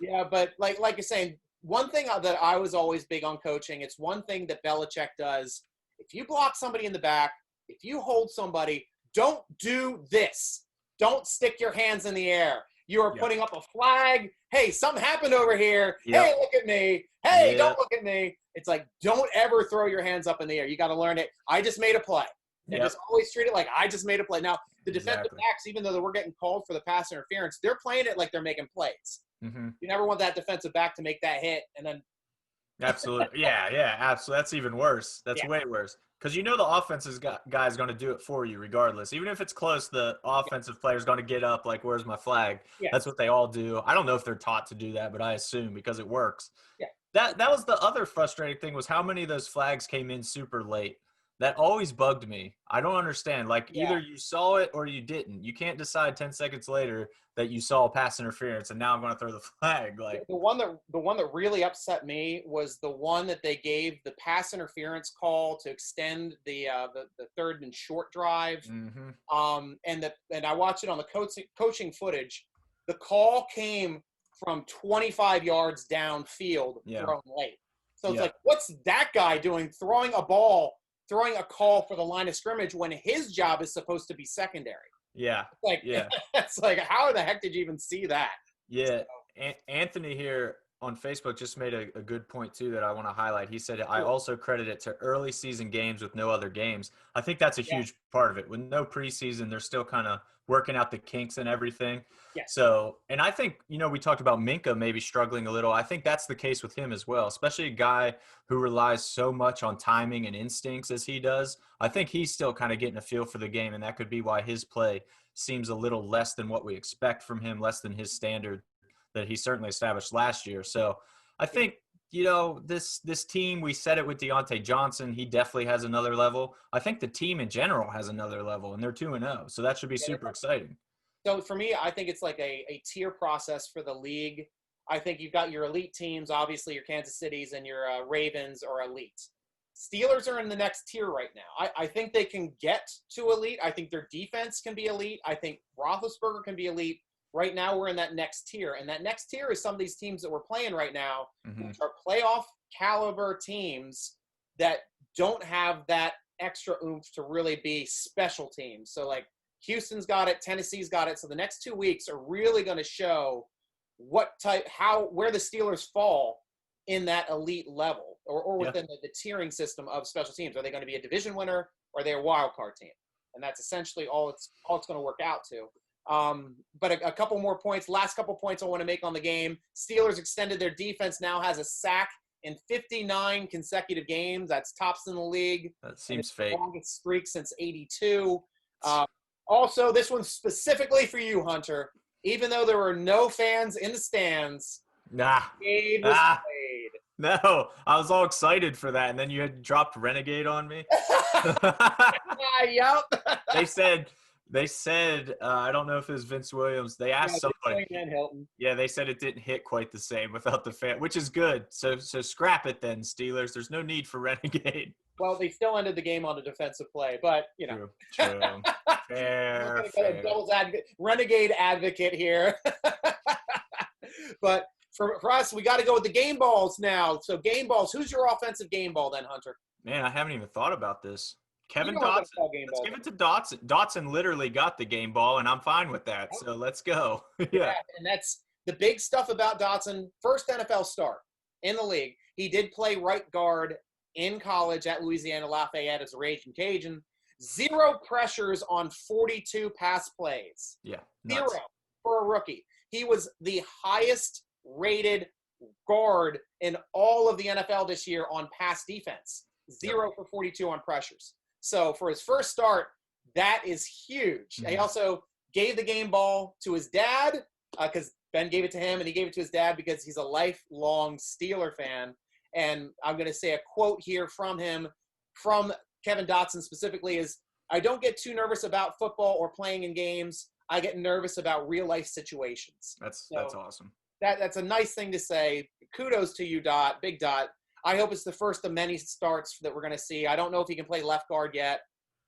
Yeah, but like you're saying, one thing that I was always big on coaching, it's one thing that Belichick does. If you block somebody in the back, if you hold somebody, don't do this. Don't stick your hands in the air. You are putting up a flag. Hey, something happened over here. Hey, look at me. Hey, don't look at me. It's like, don't ever throw your hands up in the air. You got to learn it. I just made a play. And just always treat it like I just made a play. Now, the defensive backs, even though we're getting called for the pass interference, they're playing it like they're making plays. Mm-hmm. You never want that defensive back to make that hit and then absolutely. Yeah, absolutely. That's even worse. That's way worse. Because the offensive guy is going to do it for you regardless. Even if it's close, the offensive player is going to get up like, where's my flag? That's what they all do. I don't know if they're taught to do that, but I assume because it works. Yeah. That was the other frustrating thing, was how many of those flags came in super late. That always bugged me. I don't understand. Like, either you saw it or you didn't. You can't decide 10 seconds later that you saw pass interference and now I'm going to throw the flag. Like, the one that really upset me was the one that they gave the pass interference call to extend the 3rd and short drive. Mm-hmm. And I watched it on the coaching footage. The call came from 25 yards downfield, thrown late. So it's like, what's that guy doing throwing a call for the line of scrimmage when his job is supposed to be secondary? It's like, how the heck did you even see that? Yeah. So, Anthony here on Facebook just made a good point too that I want to highlight. He said, I also credit it to early season games with no other games. I think that's a huge part of it. With no preseason, they're still kind of working out the kinks and everything. So, and I think, we talked about Minka maybe struggling a little. I think that's the case with him as well, especially a guy who relies so much on timing and instincts as he does. I think he's still kind of getting a feel for the game, and that could be why his play seems a little less than what we expect from him, less than his standard that he certainly established last year. So I think, this team, we said it with Deontay Johnson, he definitely has another level. I think the team in general has another level, and they're 2-0. So that should be super exciting. So for me, I think it's like a tier process for the league. I think you've got your elite teams, obviously your Kansas Cities and your Ravens are elite. Steelers are in the next tier right now. I think they can get to elite. I think their defense can be elite. I think Roethlisberger can be elite. Right now, we're in that next tier. And that next tier is some of these teams that we're playing right now, which are playoff caliber teams that don't have that extra oomph to really be special teams. So, like, Houston's got it, Tennessee's got it. So the next 2 weeks are really going to show where the Steelers fall in that elite level or within the tiering system of special teams. Are they going to be a division winner or are they a wild card team? And that's essentially all it's going to work out to. But a couple more points, last couple points I want to make on the game. Steelers extended their defense, now has a sack in 59 consecutive games. That's tops in the league. That seems fake. Longest streak since 82. Also, this one's specifically for you, Hunter. Even though there were no fans in the stands, Renegade was played. No, I was all excited for that, and then you had dropped Renegade on me. Yep. They said, I don't know if it was Vince Williams. They asked somebody. Yeah, they said it didn't hit quite the same without the fan, which is good. So scrap it then, Steelers. There's no need for Renegade. Well, they still ended the game on a defensive play, but, True. Fair. Devil's advocate, Renegade advocate here. But For us, we got to go with the game balls now. So game balls. Who's your offensive game ball then, Hunter? Man, I haven't even thought about this. Kevin You know what I'm Dotson. gonna call game Let's balls. give it to Dotson. Dotson literally got the game ball, and I'm fine with that. So let's go. Yeah, and that's the big stuff about Dotson. First NFL start in the league. He did play right guard in college at Louisiana Lafayette as a Raging Cajun. 0 pressures on 42 pass plays. Yeah. 0 Nuts. for a rookie. He was the highest rated guard in all of the NFL this year on pass defense. 0 for 42 on pressures. So for his first start, that is huge. Mm-hmm. He also gave the game ball to his dad because Ben gave it to him, and he gave it to his dad because he's a lifelong Steeler fan. And I'm going to say a quote here from him, from Kevin Dotson specifically, is, "I don't get too nervous about football or playing in games. I get nervous about real-life situations." That's awesome. That's a nice thing to say. Kudos to you, Dot. Big Dot. I hope it's the first of many starts that we're going to see. I don't know if he can play left guard yet,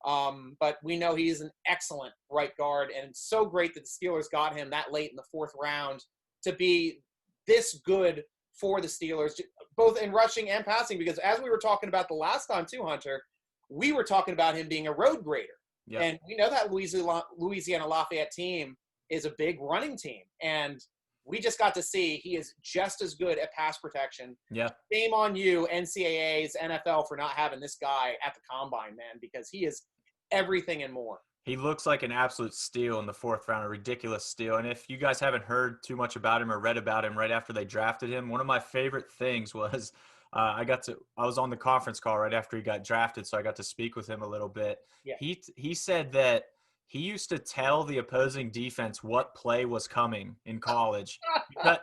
but we know he's an excellent right guard, and it's so great that the Steelers got him that late in the 4th round to be this good for the Steelers, both in rushing and passing, because as we were talking about the last time too, Hunter, we were talking about him being a road grader. Yep. And we know that Louisiana Lafayette team is a big running team, and we just got to see he is just as good at pass protection. Yeah. Shame on you, NCAAs, NFL, for not having this guy at the combine, man, because he is everything and more. He looks like an absolute steal in the 4th round, a ridiculous steal. And if you guys haven't heard too much about him or read about him right after they drafted him, one of my favorite things was I was on the conference call right after he got drafted, so I got to speak with him a little bit. Yeah. He said that he used to tell the opposing defense what play was coming in college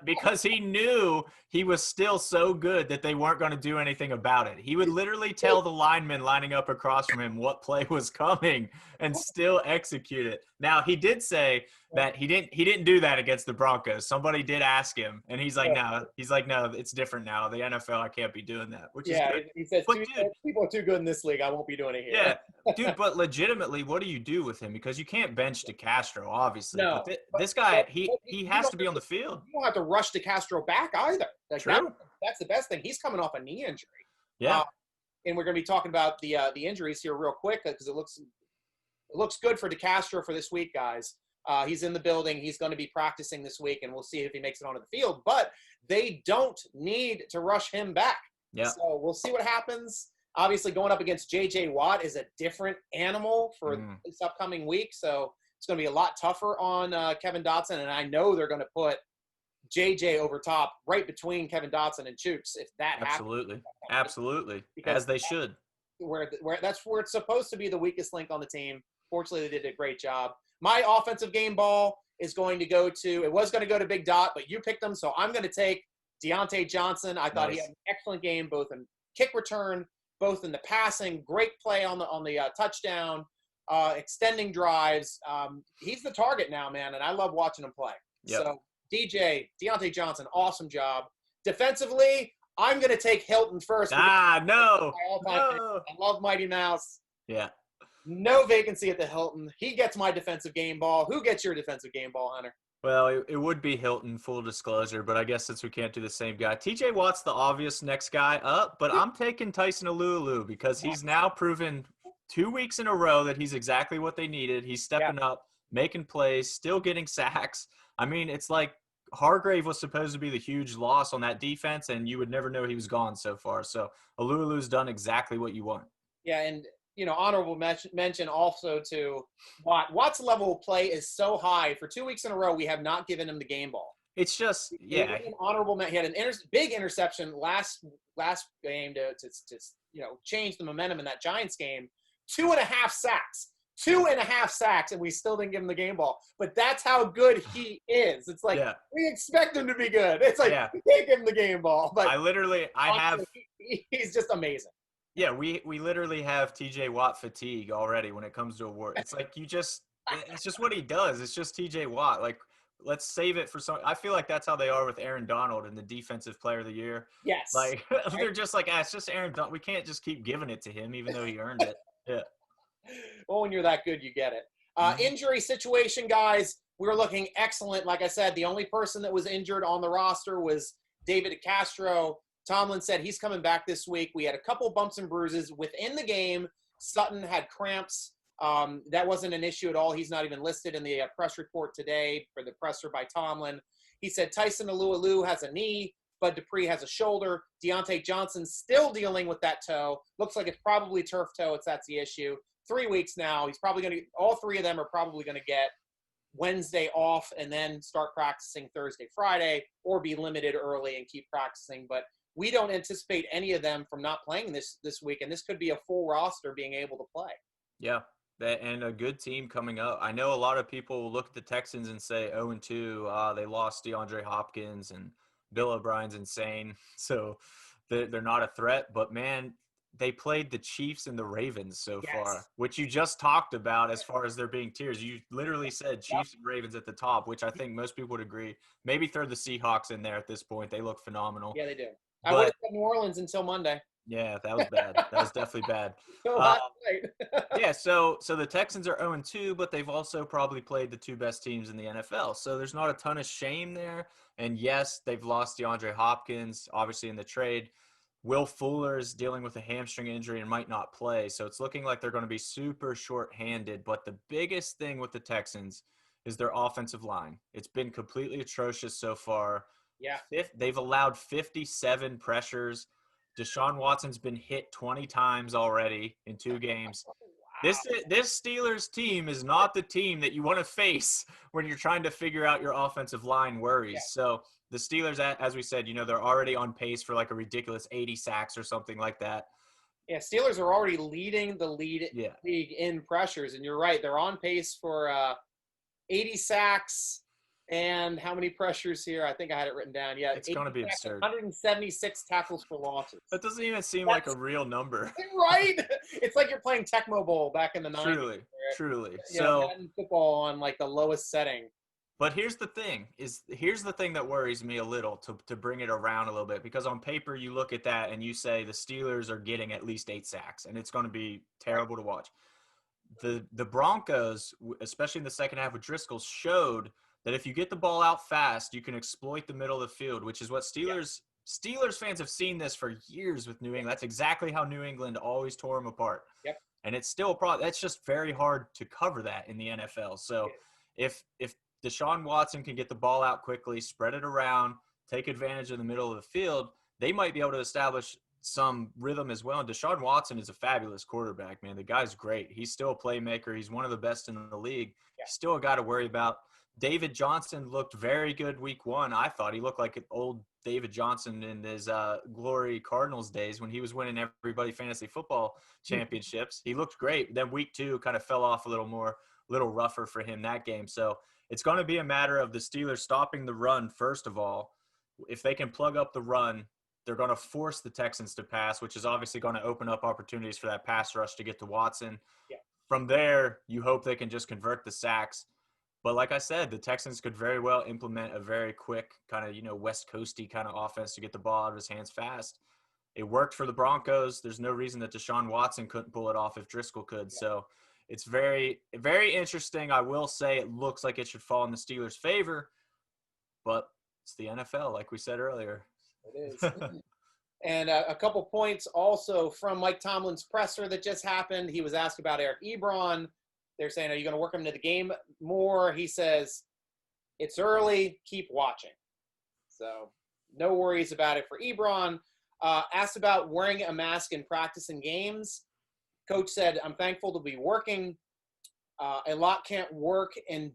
because he knew he was still so good that they weren't going to do anything about it. He would literally tell the linemen lining up across from him what play was coming and still execute it. Now, he did say that he didn't do that against the Broncos. Somebody did ask him, and he's like, no, it's different now. The NFL, I can't be doing that, which is good. He says, people are too good in this league. I won't be doing it here. Yeah, dude, but legitimately, what do you do with him? Because you can't bench DeCastro, obviously. No, but this guy, he has to be on the field. You don't have to rush DeCastro back either. True. That's the best thing. He's coming off a knee injury. Yeah. And we're going to be talking about the injuries here real quick because it looks good for DeCastro for this week, guys. He's in the building. He's going to be practicing this week, and we'll see if he makes it onto the field. But they don't need to rush him back. Yeah. So we'll see what happens. Obviously, going up against J.J. Watt is a different animal for this upcoming week. So it's going to be a lot tougher on Kevin Dotson. And I know they're going to put J.J. over top right between Kevin Dotson and Chooks if that happens. Absolutely. As they should. That's where it's supposed to be the weakest link on the team. Fortunately, they did a great job. My offensive game ball was going to go to Big Dot, but you picked him, so I'm going to take Deontay Johnson. I thought he had an excellent game, both in kick return, both in the passing, great play on the touchdown, extending drives. He's the target now, man, and I love watching him play. Yep. So Deontay Johnson, awesome job. Defensively, I'm going to take Hilton first. No. I love Mighty Mouse. Yeah. No vacancy at the Hilton. He gets my defensive game ball. Who gets your defensive game ball, Hunter? Well, it would be Hilton, full disclosure, but I guess since we can't do the same guy. TJ Watt's the obvious next guy up, but I'm taking Tyson Alualu because he's now proven 2 weeks in a row that he's exactly what they needed. He's stepping up, making plays, still getting sacks. I mean, it's like Hargrave was supposed to be the huge loss on that defense, and you would never know he was gone so far. So Alualu's done exactly what you want. Yeah, and honorable mention also to Watt. Watt's level of play is so high. For 2 weeks in a row, we have not given him the game ball. It's just, yeah. He had an big interception last game to change the momentum in that Giants game. 2.5 sacks. 2.5 sacks, and we still didn't give him the game ball. But that's how good he is. It's like, we expect him to be good. It's like, we can't give him the game ball. But he's just amazing. Yeah, we literally have TJ Watt fatigue already when it comes to awards. It's like it's just what he does. It's just TJ Watt. Like, let's save it for some. I feel like that's how they are with Aaron Donald in the Defensive Player of the Year. Yes. Like, they're just like, it's just Aaron Donald. We can't just keep giving it to him even though he earned it. Yeah. Well, when you're that good, you get it. Injury situation, guys. we're looking excellent. Like I said, the only person that was injured on the roster was David Castro. Tomlin said he's coming back this week. We had a couple bumps and bruises within the game. Sutton had cramps. That wasn't an issue at all. He's not even listed in the press report today for the presser by Tomlin. He said Tyson Alualu has a knee. Bud Dupree has a shoulder. Deontay Johnson's still dealing with that toe. Looks like it's probably turf toe. That's the issue. 3 weeks now. He's probably going to – all three of them are probably going to get Wednesday off and then start practicing Thursday, Friday, or be limited early and keep practicing. But we don't anticipate any of them from not playing this week, and this could be a full roster being able to play. Yeah, and a good team coming up. I know a lot of people will look at the Texans and say 0-2. They lost DeAndre Hopkins, and Bill O'Brien's insane, so they're not a threat. But, man, they played the Chiefs and the Ravens so far, which you just talked about as far as there being tiers. You literally said Chiefs and Ravens at the top, which I think most people would agree. Maybe throw the Seahawks in there at this point. They look phenomenal. Yeah, they do. I would have said New Orleans until Monday. Yeah, that was bad. That was definitely bad. Yeah, so the Texans are 0-2, but they've also probably played the two best teams in the NFL. So there's not a ton of shame there. And yes, they've lost DeAndre Hopkins, obviously in the trade. Will Fuller is dealing with a hamstring injury and might not play. So it's looking like they're going to be super short-handed. But the biggest thing with the Texans is their offensive line. It's been completely atrocious so far. Yeah. They've allowed 57 pressures. Deshaun Watson's been hit 20 times already in 2 games. Wow. This Steelers team is not the team that you want to face when you're trying to figure out your offensive line worries. Yeah. So the Steelers, as we said, they're already on pace for like a ridiculous 80 sacks or something like that. Yeah, Steelers are already leading the league in pressures, and you're right. They're on pace for 80 sacks. And how many pressures here? I think I had it written down. Yeah, it's going to be absurd. 176 tackles for losses. That doesn't even seem like a real number. Right? It's like you're playing Tecmo Bowl back in the 90s. Truly. So football on like the lowest setting. But here's the thing that worries me a little to bring it around a little bit, because on paper you look at that and you say the Steelers are getting at least 8 sacks, and it's going to be terrible to watch. The Broncos, especially in the second half with Driscoll, showed that if you get the ball out fast, you can exploit the middle of the field, which is what Steelers fans have seen this for years with New England. That's exactly how New England always tore them apart. Yep. And it's still a problem. That's just very hard to cover that in the NFL. So if Deshaun Watson can get the ball out quickly, spread it around, take advantage of the middle of the field, they might be able to establish some rhythm as well. And Deshaun Watson is a fabulous quarterback, man. The guy's great. He's still a playmaker. He's one of the best in the league. Yeah. He's still a guy to worry about. David Johnson looked very good week 1. I thought he looked like an old David Johnson in his glory Cardinals days when he was winning everybody fantasy football championships. He looked great. Then week 2 kind of fell off a little rougher for him that game. So it's going to be a matter of the Steelers stopping the run first of all. If they can plug up the run, they're going to force the Texans to pass, which is obviously going to open up opportunities for that pass rush to get to Watson. Yeah. From there, you hope they can just convert the sacks. But like I said, the Texans could very well implement a very quick kind of, West Coasty kind of offense to get the ball out of his hands fast. It worked for the Broncos. There's no reason that Deshaun Watson couldn't pull it off if Driscoll could. Yeah. So it's very, very interesting. I will say it looks like it should fall in the Steelers' favor, but it's the NFL, like we said earlier. It is. And a couple points also from Mike Tomlin's presser that just happened. He was asked about Eric Ebron. They're saying, are you going to work him into the game more? He says, it's early, keep watching. So no worries about it for Ebron. Asked about wearing a mask in practice and games. Coach said, I'm thankful to be working. A lot can't work and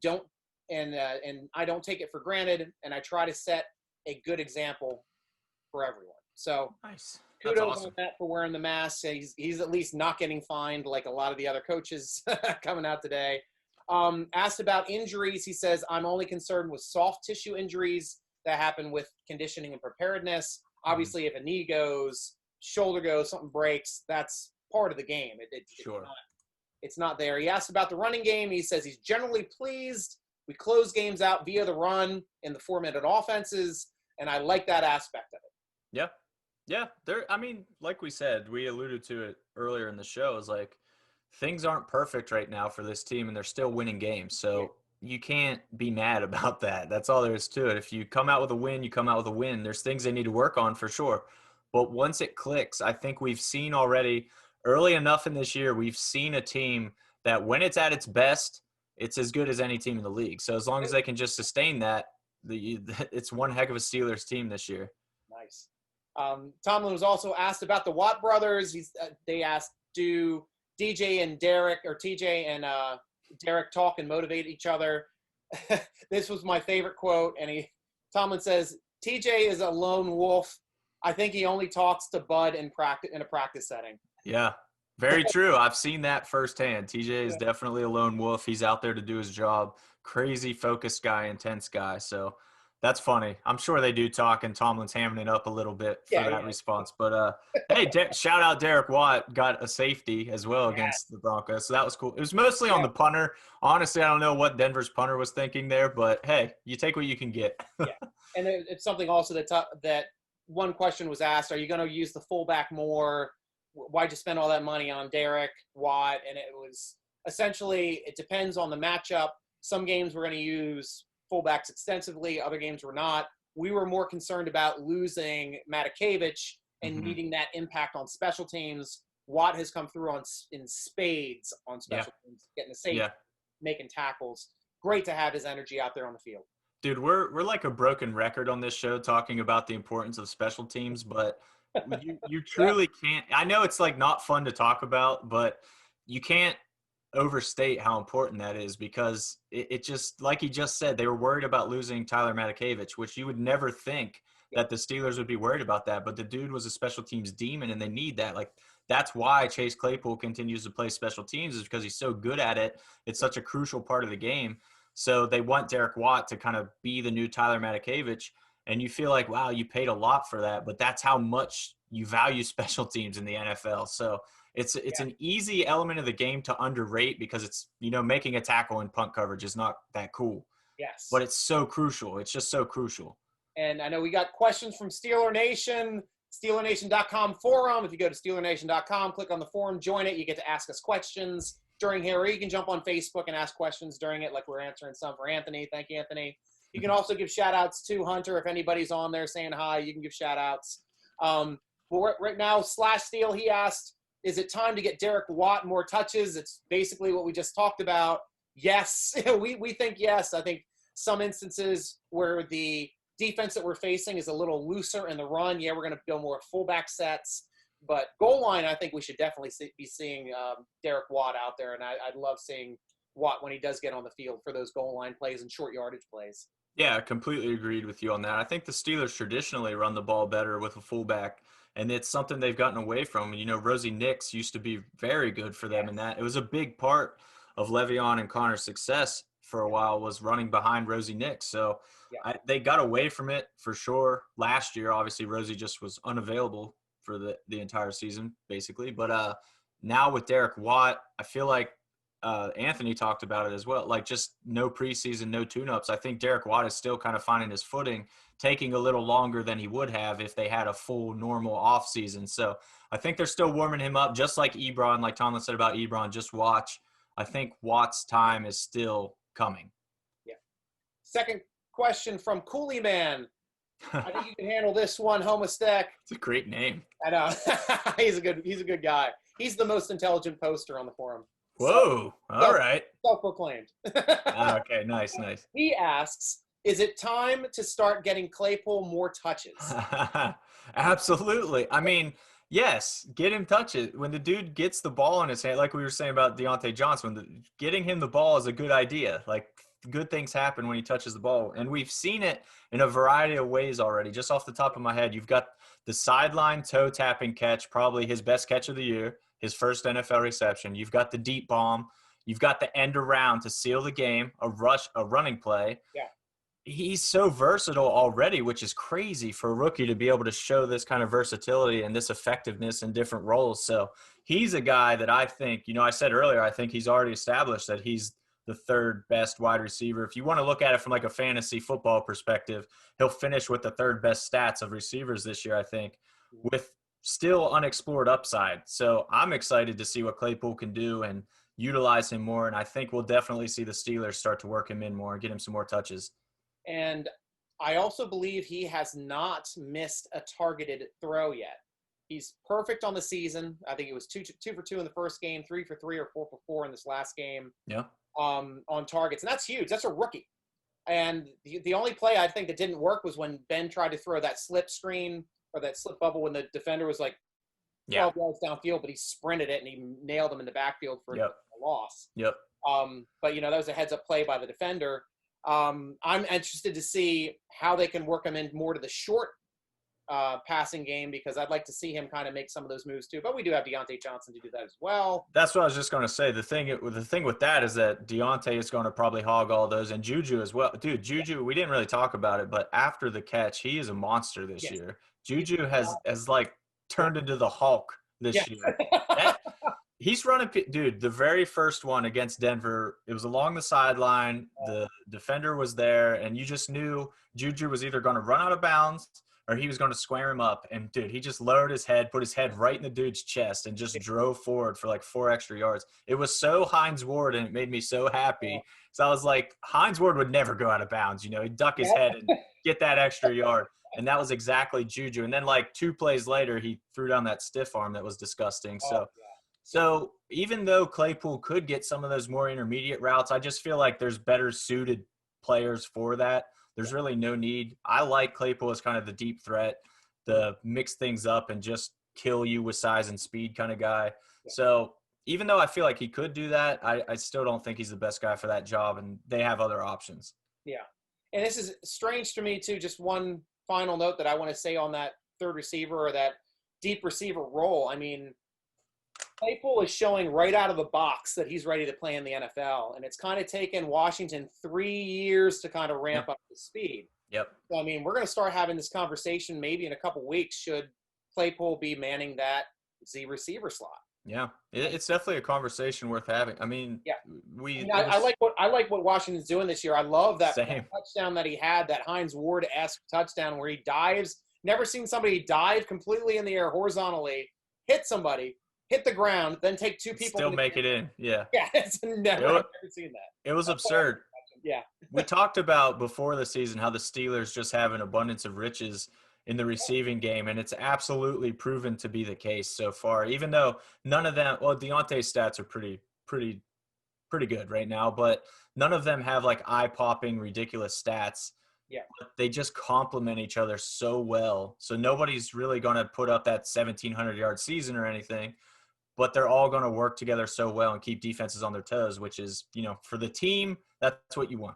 I don't take it for granted, and I try to set a good example for everyone. So nice. Kudos on that for wearing the mask. He's at least not getting fined like a lot of the other coaches coming out today. Asked about injuries, he says, I'm only concerned with soft tissue injuries that happen with conditioning and preparedness. Obviously, if a knee goes, shoulder goes, something breaks, that's part of the game. It's not there. He asked about the running game. He says he's generally pleased. We close games out via the run in the 4-minute offenses, and I like that aspect of it. Yeah. Yeah, like we said, we alluded to it earlier in the show, is like things aren't perfect right now for this team, and they're still winning games. So you can't be mad about that. That's all there is to it. If you come out with a win, you come out with a win. There's things they need to work on for sure. But once it clicks, I think we've seen already early enough in this year, we've seen a team that when it's at its best, it's as good as any team in the league. So as long as they can just sustain that, it's one heck of a Steelers team this year. Nice. Tomlin was also asked about the Watt brothers. They asked, do DJ and Derek, or TJ and Derek, talk and motivate each other? This was my favorite quote, and Tomlin says, TJ is a lone wolf. I think he only talks to Bud in a practice setting. Yeah, very true. I've seen that firsthand. TJ is definitely a lone wolf. He's out there to do his job. Crazy focused guy, intense guy. So that's funny. I'm sure they do talk, and Tomlin's hamming it up a little bit for that response. But, hey, shout out Derek Watt. Got a safety as well against the Broncos. So that was cool. It was mostly on the punter. Honestly, I don't know what Denver's punter was thinking there, but, hey, you take what you can get. And it's something also that one question was asked, are you going to use the fullback more? Why'd you spend all that money on Derek Watt? And it was essentially, it depends on the matchup. Some games we're going to use fullbacks extensively. Other games we're not. We were more concerned about losing Matakevich and needing that impact on special teams. Watt has come through in spades on special teams, getting the save, making tackles. Great to have his energy out there on the field. Dude, we're like a broken record on this show talking about the importance of special teams, but you truly can't. I know it's like not fun to talk about, but you can't overstate how important that is, because it just, like he just said, they were worried about losing Tyler Matakevich, which you would never think that the Steelers would be worried about that. But the dude was a special teams demon, and they need that. Like, that's why Chase Claypool continues to play special teams, is because he's so good at it. It's such a crucial part of the game. So they want Derek Watt to kind of be the new Tyler Matakevich. And you feel like, wow, you paid a lot for that, but that's how much you value special teams in the NFL. So it's an easy element of the game to underrate, because it's, making a tackle in punt coverage is not that cool. Yes. But it's so crucial. It's just so crucial. And I know we got questions from Steeler Nation, SteelerNation.com forum. If you go to SteelerNation.com, click on the forum, join it. You get to ask us questions during here, or you can jump on Facebook and ask questions during it, like we're answering some for Anthony. Thank you, Anthony. You can also give shout-outs to Hunter. If anybody's on there saying hi, you can give shout-outs. But right now, /Steel, he asked, is it time to get Derek Watt more touches? It's basically what we just talked about. Yes, we think yes. I think some instances where the defense that we're facing is a little looser in the run, we're going to build more fullback sets. But goal line, I think we should definitely be seeing Derek Watt out there, and I'd love seeing Watt when he does get on the field for those goal line plays and short yardage plays. Yeah, I completely agreed with you on that. I think the Steelers traditionally run the ball better with a fullback, and it's something they've gotten away from. Rosie Nix used to be very good for them, and that it was a big part of Le'Veon and Connor's success for a while, was running behind Rosie Nix. So they got away from it for sure. Last year, obviously, Rosie just was unavailable for the entire season, basically. But now with Derek Watt, I feel like Anthony talked about it as well, like just no preseason, no tune-ups. I think Derek Watt is still kind of finding his footing, taking a little longer than he would have if they had a full normal offseason. So I think they're still warming him up, just like Ebron, like Tomlin said about Ebron. Just watch. I think Watt's time is still coming. Yeah. Second question from Coolie Man. I think you can handle this one, Homistek. It's a great name. I know. He's a good guy. He's the most intelligent poster on the forum. Whoa. All right. Self-proclaimed. Okay, nice. He asks, is it time to start getting Claypool more touches? Absolutely. I mean, yes, get him touches. When the dude gets the ball in his hand, like we were saying about Deontay Johnson, getting him the ball is a good idea. Like, good things happen when he touches the ball. And we've seen it in a variety of ways already. Just off the top of my head, you've got the sideline toe tapping catch, probably his best catch of the year, his first NFL reception. You've got the deep bomb. You've got the end around to seal the game, a running play. Yeah. He's so versatile already, which is crazy for a rookie to be able to show this kind of versatility and this effectiveness in different roles. So he's a guy that I think, I said earlier, I think he's already established that he's the third best wide receiver. If you want to look at it from like a fantasy football perspective, he'll finish with the third best stats of receivers this year, I think, with still unexplored upside. So I'm excited to see what Claypool can do. And utilize him more. And I think we'll definitely see the Steelers start to work him in more and get him some more touches. And I also believe he has not missed a targeted throw yet. He's perfect on the season. I think it was 2 for 2 in the first game, 3 for 3 or 4 for 4 in this last game. Yeah. On targets. And that's huge. That's a rookie. And the only play I think that didn't work was when Ben tried to throw that slip screen or that slip bubble when the defender was like 12 yards downfield, but he sprinted it and he nailed him in the backfield for a loss. Yep. But, that was a heads-up play by the defender. I'm interested to see how they can work him in more to the short passing game, because I'd like to see him kind of make some of those moves too. But we do have Deontay Johnson to do that as well. That's what I was just going to say. The thing with that is that Deontay is going to probably hog all those, and Juju as well. Dude, Juju, we didn't really talk about it, but after the catch, he is a monster this year. Juju has like turned into the Hulk this year. He's running, dude, the very first one against Denver, it was along the sideline. The defender was there, and you just knew Juju was either going to run out of bounds or he was going to square him up. And, dude, he just lowered his head, put his head right in the dude's chest, and just drove forward for like 4 extra yards. It was so Hines Ward, and it made me so happy. So I was like, Hines Ward would never go out of bounds. He'd duck his head and get that extra yard. And that was exactly Juju. And then, like, 2 plays later, he threw down that stiff arm that was disgusting. So even though Claypool could get some of those more intermediate routes, I just feel like there's better suited players for that. There's really no need. I like Claypool as kind of the deep threat, the mix things up and just kill you with size and speed kind of guy. So even though I feel like he could do that, I still don't think he's the best guy for that job, and they have other options. Yeah. And this is strange to me too. Just one final note that I want to say on that third receiver or that deep receiver role. I mean, Claypool is showing right out of the box that he's ready to play in the NFL, and it's kind of taken Washington 3 years to kind of ramp up the speed. Yep. So, I mean, we're going to start having this conversation maybe in a couple weeks. Should Claypool be manning that Z receiver slot? Yeah, it's definitely a conversation worth having. I mean, I like what Washington's doing this year. I love that touchdown that he had, that Hines Ward-esque touchdown where he dives. Never seen somebody dive completely in the air horizontally, hit somebody, hit the ground, then take 2 people. Still make it in. Yeah. Yeah, I've never seen that. It was absurd. Yeah. We talked about before the season how the Steelers just have an abundance of riches in the receiving game, and it's absolutely proven to be the case so far. Even though none of them, well, Deontay's stats are pretty good right now, but none of them have like eye-popping, ridiculous stats. Yeah. But they just complement each other so well. So nobody's really going to put up that 1,700-yard season or anything, but they're all going to work together so well and keep defenses on their toes, which is, for the team, that's what you want.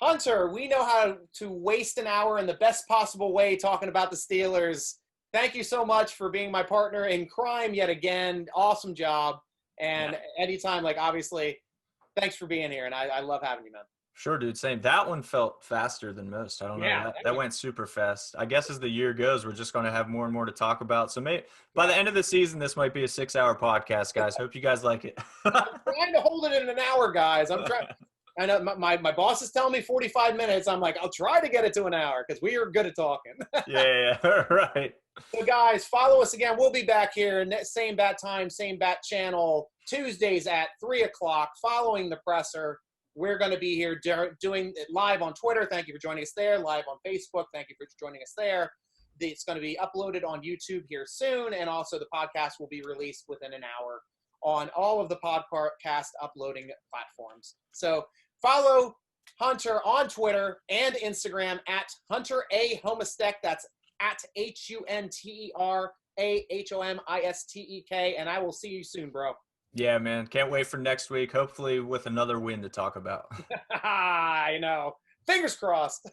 Hunter, we know how to waste an hour in the best possible way talking about the Steelers. Thank you so much for being my partner in crime yet again. Awesome job. And anytime, obviously, thanks for being here. And I love having you, man. Sure, dude. Same. That one felt faster than most. I don't know. That went super fast. I guess as the year goes, we're just going to have more and more to talk about. So maybe by the end of the season, this might be a 6-hour podcast, guys. Hope you guys like it. I'm trying to hold it in an hour, guys. I'm trying. I know my boss is telling me 45 minutes. I'm like, I'll try to get it to an hour because we are good at talking. Yeah, right. So, guys, follow us again. We'll be back here, same bat time, same bat channel, Tuesdays at 3 o'clock following the presser. We're going to be here doing it live on Twitter. Thank you for joining us there. Live on Facebook. Thank you for joining us there. It's going to be uploaded on YouTube here soon, and also the podcast will be released within an hour on all of the podcast uploading platforms. So follow Hunter on Twitter and Instagram at Hunter A. Homistek. That's at HunterAHomistek. And I will see you soon, bro. Yeah, man. Can't wait for next week. Hopefully with another win to talk about. I know. Fingers crossed.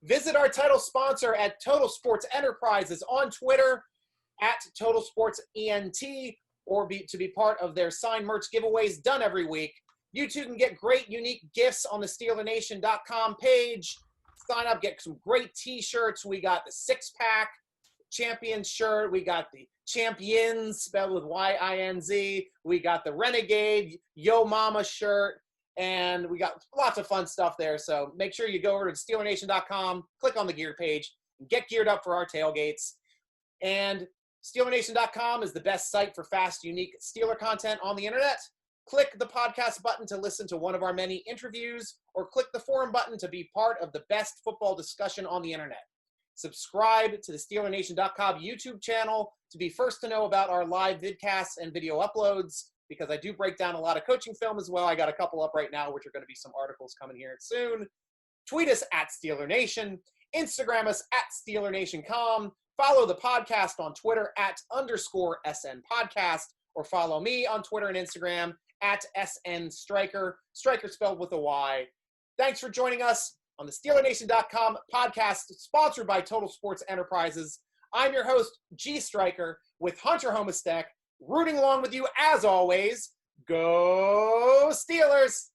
Visit our title sponsor at Total Sports Enterprises on Twitter at Total Sports ENT, or to be part of their signed merch giveaways done every week. You too can get great, unique gifts on the SteelerNation.com page. Sign up, get some great T-shirts. We got the 6-pack champion shirt. We got the champions spelled with Y-I-N-Z. We got the Renegade Yo Mama shirt. And we got lots of fun stuff there. So make sure you go over to SteelerNation.com, click on the gear page, and get geared up for our tailgates. And SteelerNation.com is the best site for fast, unique Steeler content on the internet. Click the podcast button to listen to one of our many interviews, or click the forum button to be part of the best football discussion on the internet. Subscribe to the SteelerNation.com YouTube channel to be first to know about our live vidcasts and video uploads, because I do break down a lot of coaching film as well. I got a couple up right now, which are going to be some articles coming here soon. Tweet us at SteelerNation. Instagram us at SteelerNation.com. Follow the podcast on Twitter at _SN Podcast, or follow me on Twitter and Instagram at SN_Striker, Striker spelled with a Y. Thanks for joining us on the SteelerNation.com podcast, sponsored by Total Sports Enterprises. I'm your host, G.Stryker, with Hunter Homistek, rooting along with you as always. Go Steelers!